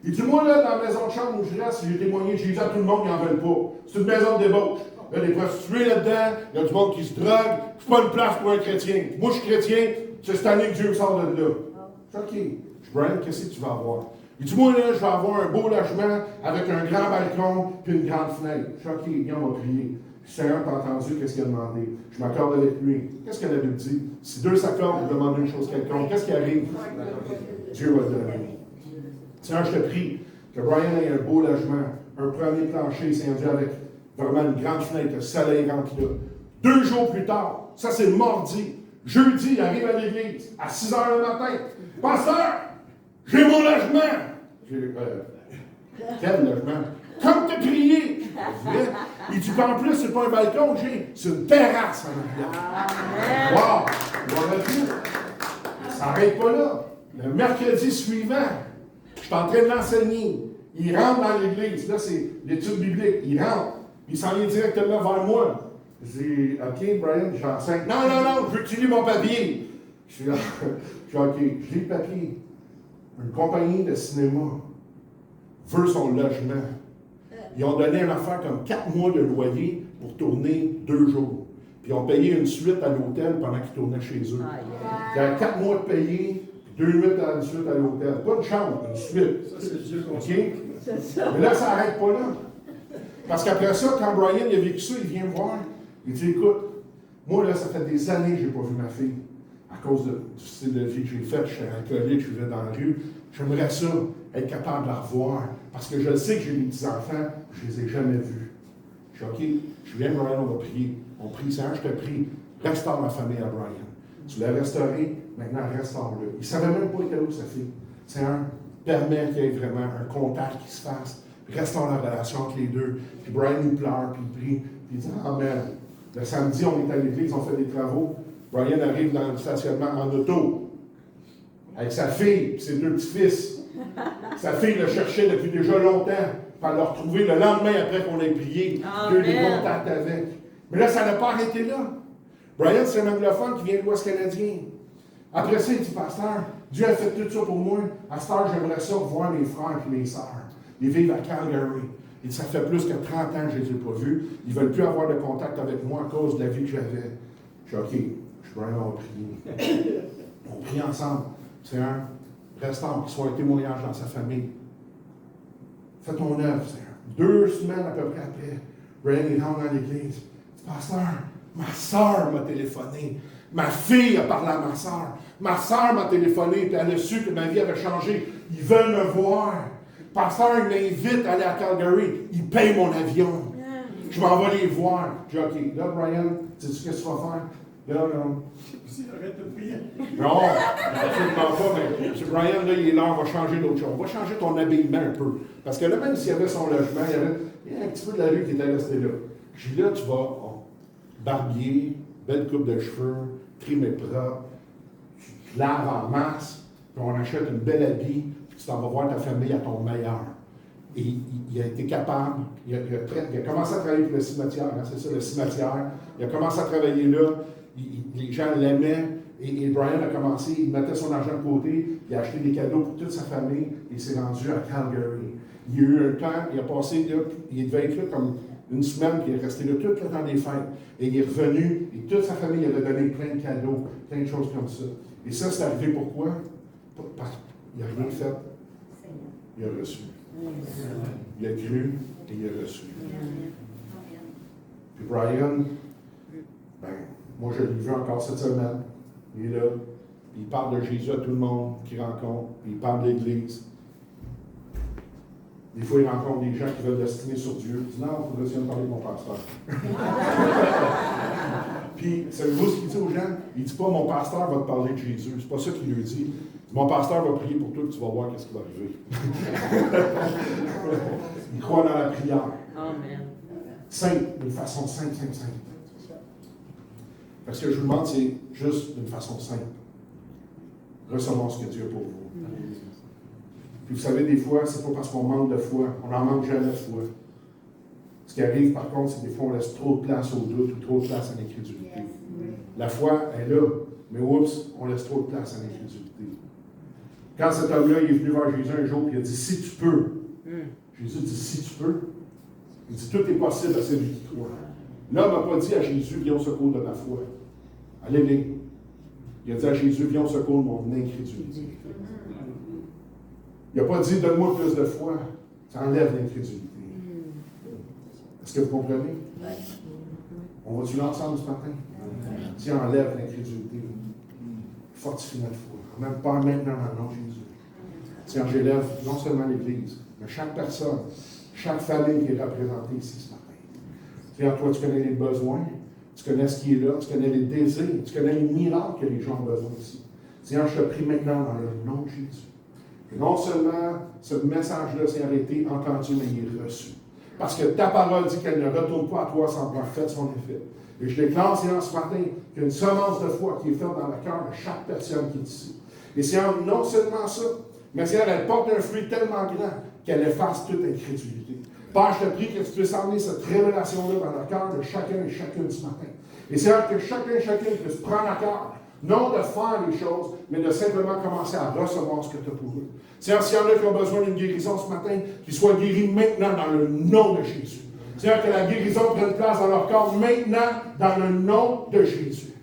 Speaker 3: Il dit, moi, là, dans la maison de chambre où je reste, j'ai témoigné, j'ai dit à tout le monde qu'ils n'en veulent pas. C'est une maison de débauche. Il y a des prostituées là-dedans, il y a du monde qui se drogue. C'est pas une place pour un chrétien. Moi, je suis chrétien, c'est cette année que Dieu me sort de là. Je dis, OK. Je dis, Brian, qu'est-ce que tu vas avoir? Il dit, moi, là, je vais avoir un beau logement avec un grand balcon puis une grande fenêtre. Je dis, OK, viens, on va prier. Le Seigneur t'a entendu, qu'est-ce qu'il a demandé? Je m'accorde avec lui. Qu'est-ce que la Bible dit? Si deux s'accordent pour demander une chose quelconque, qu'est-ce qui arrive? Dieu va le donner. Seigneur, je te prie que Brian ait un beau logement, un premier plancher, Seigneur Dieu, avec vraiment une grande fenêtre, le soleil rentre là. 2 jours plus tard, ça c'est le mardi, jeudi, il arrive à l'église, à 6 heures le matin. Pasteur, j'ai mon logement! Quel logement? Comme tu as prié! Il dit, en plus, c'est pas un balcon que j'ai, c'est une terrasse en arrière. Wow! Voilà tout. Ça n'arrête pas là. Le mercredi suivant, je suis en train de l'enseigner. Il rentre dans l'église. Là, c'est l'étude biblique. Il rentre. Il s'en vient directement vers moi. Je dis, OK, Brian, j'enseigne. Non, je veux que tu lis mon papier. Je suis là. Je dis, OK, je lis le papier. Une compagnie de cinéma veut son logement. Ils ont donné une affaire comme 4 mois de loyer pour tourner 2 jours. Puis ils ont payé une suite à l'hôtel pendant qu'ils tournaient chez eux. Il y a 4 mois de payé, 2 nuits à une suite à l'hôtel. Pas une chambre, une suite.
Speaker 5: Ça, c'est Dieu qu'on
Speaker 3: OK? Mais là, ça n'arrête pas là. Parce qu'après ça, quand Brian il a vécu ça, il vient me voir. Il dit, écoute, moi, là, ça fait des années que je n'ai pas vu ma fille. À cause du style de vie que j'ai fait, je suis alcoolique, je vivais dans la rue. J'aimerais ça, être capable de la revoir. Parce que je sais que j'ai des petits-enfants, je ne les ai jamais vus. Je suis OK, je viens, Brian, on va prier. On prie, Seigneur, je te prie, restaure la famille à Brian. Tu l'as restauré, maintenant restaure-le. Il ne savait même pas était où sa fille. Seigneur, permet qu'il y ait vraiment un contact qui se fasse. Restaure la relation entre les deux. Puis Brian, il pleure, puis il prie, puis il dit Amen. Le samedi, on est à l'église, on fait des travaux. Brian arrive dans le stationnement en auto, avec sa fille et ses 2 petits-fils. Sa fille le cherchait depuis déjà longtemps, pour le retrouver le lendemain après qu'on ait prié. Dieu des contacts avec. Mais là, ça n'a pas arrêté là. Brian, c'est un anglophone qui vient de l'Ouest canadien. Après ça, il dit, Pasteur, Dieu a fait tout ça pour moi. À cette heure, j'aimerais ça revoir mes frères et mes sœurs. Ils vivent à Calgary. Il dit, ça fait plus que 30 ans que je ne les ai pas vus. Ils ne veulent plus avoir de contact avec moi à cause de la vie que j'avais. Je dis, OK, je suis Brian, on va prier. On prie ensemble. Seigneur, restaure, qu'il soit un témoignage dans sa famille. Fais ton œuvre, Seigneur. 2 semaines à peu près après, Brian il rentre dans l'église. Il dit, Pasteur, ma soeur m'a téléphoné. Ma fille a parlé à ma soeur. Ma soeur m'a téléphoné et elle a su que ma vie avait changé. Ils veulent me voir. Pasteur, il m'invite à aller à Calgary. Il paye mon avion. Je m'en vais les voir. Je dis, OK, là, Brian, sais-tu ce que tu vas faire? Là,
Speaker 5: Arrête de prier.
Speaker 3: non, absolument pas, mais M. Brian, là, il est là, on va changer d'autre chose. On va changer ton habillement un peu. Parce que là, même s'il y avait son logement, il y avait un petit peu de la rue qui était resté là. Je dis là, tu vas barbier, belle coupe de cheveux, trimé propre, tu te laves en masse, puis on achète une belle habit, puis tu t'en vas voir ta famille à ton meilleur. Et il a été capable, il a commencé à travailler pour le cimetière, hein, c'est ça, le cimetière. Il a commencé à travailler là, les gens l'aimaient, et Brian a commencé, il mettait son argent de côté, il a acheté des cadeaux pour toute sa famille, et il s'est rendu à Calgary. Il y a eu un temps, il a passé là, il devait être là comme une semaine, puis il est resté là tout le temps des fêtes. Et il est revenu, et toute sa famille avait donné plein de cadeaux, plein de choses comme ça. Et ça, c'est arrivé pourquoi? Parce qu'il n'a rien fait, il a reçu. Il a cru et il a reçu. Puis Brian, ben, moi je l'ai vu encore cette semaine. Il est là. Il parle de Jésus à tout le monde qu'il rencontre. Il parle de l'Église. Des fois, il rencontre des gens qui veulent destiner sur Dieu. Il dit non, il faudrait essayer de parler de mon pasteur. Puis, savez-vous ce qu'il dit aux gens? Il ne dit pas mon pasteur va te parler de Jésus. C'est pas ça qu'il lui dit. Mon pasteur va prier pour toi et tu vas voir ce qui va arriver. Il croit dans la prière.
Speaker 1: Amen.
Speaker 3: Simple, d'une façon simple. Parce que je vous demande, c'est juste d'une façon simple. Recevons ce que Dieu a pour vous. Puis vous savez, des fois, c'est pas parce qu'on manque de foi. On n'en manque jamais de foi. Ce qui arrive, par contre, c'est que des fois, on laisse trop de place au doute ou trop de place à l'incrédulité. La foi est là, mais oups, on laisse trop de place à l'incrédulité. Quand cet homme-là il est venu voir Jésus un jour, puis il a dit, si tu peux. Jésus dit, si tu peux. Il dit, tout est possible à celui qui croit. L'homme n'a pas dit à Jésus, viens au secours de ma foi. Allez-les. Il a dit à Jésus, viens au secours de mon incrédulité. Il n'a pas dit, donne-moi plus de foi. Ça enlève l'incrédulité. Est-ce que vous comprenez? On va-tu l'ensemble ce matin? Si on enlève l'incrédulité, fortifie notre foi. Même pas maintenant dans le nom de Jésus. Seigneur, j'élève non seulement l'Église, mais chaque personne, chaque famille qui est représentée ici ce matin. Seigneur, toi, tu connais les besoins, tu connais ce qui est là, tu connais les désirs, tu connais les miracles que les gens ont besoin ici. Seigneur, je te prie maintenant dans le nom de Jésus. Que non seulement ce message-là, Seigneur, a été entendu, mais il est reçu. Parce que ta parole dit qu'elle ne retourne pas à toi sans avoir fait son effet. Et je déclare, Seigneur, ce matin, qu'il y a une semence de foi qui est faite dans le cœur de chaque personne qui est ici. Et Seigneur, non seulement ça, mais Seigneur, elle porte un fruit tellement grand qu'elle efface toute incrédulité. Père, je te prie que tu puisses emmener cette révélation-là dans le cœur de chacun et chacune ce matin. Et Seigneur, que chacun et chacune puisse prendre à cœur, non de faire les choses, mais de simplement commencer à recevoir ce que tu as pour eux. Seigneur, s'il y en a qui ont besoin d'une guérison ce matin, qu'ils soient guéris maintenant dans le nom de Jésus. Seigneur, que la guérison prenne place dans leur corps maintenant dans le nom de Jésus.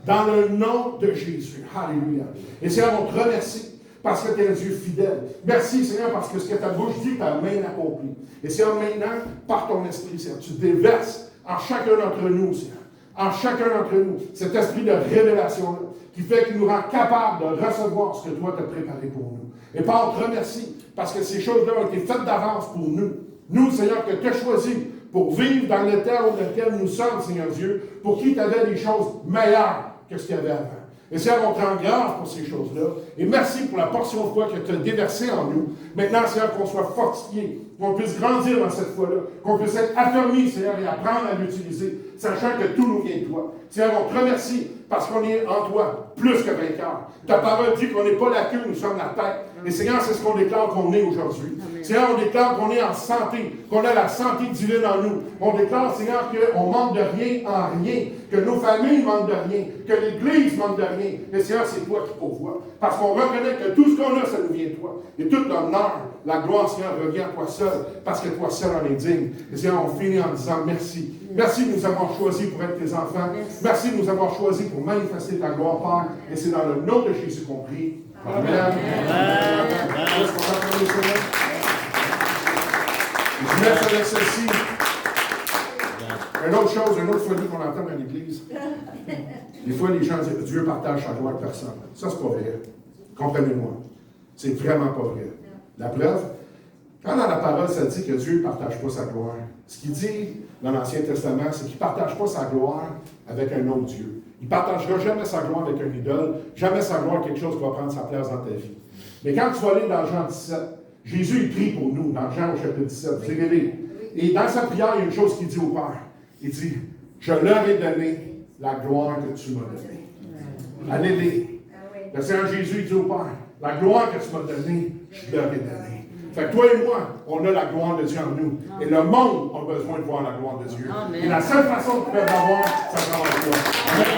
Speaker 3: Dans le nom de Jésus. Alléluia. Et Seigneur, on te remercie parce que tu es un Dieu fidèle. Merci, Seigneur, parce que ce que ta bouche dit, ta main l'accomplit. Et Seigneur, maintenant, par ton esprit, Seigneur, tu déverses en chacun d'entre nous, Seigneur, en chacun d'entre nous, cet esprit de révélation-là, qui fait qu'il nous rend capable de recevoir ce que toi tu as préparé pour nous. Et Père, on te remercie, parce que ces choses-là ont été faites d'avance pour nous. Nous, Seigneur, que tu as choisi pour vivre dans le temps dans lequel nous sommes, Seigneur Dieu, pour qui tu avais des choses meilleures que ce qu'il y avait avant. Et Seigneur, on te rend grâce pour ces choses-là. Et merci pour la portion de foi que tu as déversée en nous. Maintenant, Seigneur, qu'on soit fortifiés, qu'on puisse grandir dans cette foi-là, qu'on puisse être affermis, Seigneur, et apprendre à l'utiliser, sachant que tout nous vient de toi. Seigneur, on te remercie parce qu'on est en toi plus que vainqueurs. Ta parole dit qu'on n'est pas la queue, nous sommes la tête. Et Seigneur, c'est ce qu'on déclare qu'on est aujourd'hui. Seigneur, on déclare qu'on est en santé, qu'on a la santé divine en nous. On déclare, Seigneur, qu'on ne manque de rien en rien, que nos familles manquent de rien, que l'Église manque de rien. Et Seigneur, c'est toi qui pourvois. Parce qu'on reconnaît que tout ce qu'on a, ça nous vient de toi. Et toute l'honneur, la gloire, Seigneur, revient à toi seul, parce que toi seul en es digne. Et Seigneur, on finit en disant merci. Merci de nous avoir choisis pour être tes enfants. Merci de nous avoir choisis pour manifester ta gloire, Père. Et c'est dans le nom de Jésus qu'on prie. Amen. Est-ce qu'on va prendre les semaines? Je laisse avec ceci. Une autre chose, une autre folie qu'on entend dans l'Église. Des fois, les gens disent Dieu partage sa gloire avec personne. Ça, c'est pas vrai. Comprenez-moi. C'est vraiment pas vrai. La preuve, quand dans la parole, ça dit que Dieu ne partage pas sa gloire, ce qu'il dit dans l'Ancien Testament, c'est qu'il ne partage pas sa gloire avec un autre Dieu. Il ne partagera jamais sa gloire avec un idole, jamais sa gloire quelque chose qui va prendre sa place dans ta vie. Mais quand tu vas aller dans Jean 17, Jésus il prie pour nous, dans Jean au chapitre 17, vous irez. Et dans sa prière, il y a une chose qu'il dit au Père. Il dit, je leur ai donné la gloire que tu m'as donnée. Allez-les. Le Seigneur Jésus dit au Père, la gloire que tu m'as donnée, je leur ai donnée. Fait que toi et moi, on a la gloire de Dieu en nous. Et le monde a besoin de voir la gloire de Dieu.
Speaker 1: Amen.
Speaker 3: Et la seule façon qu'ils peuvent l'avoir, c'est à travers toi.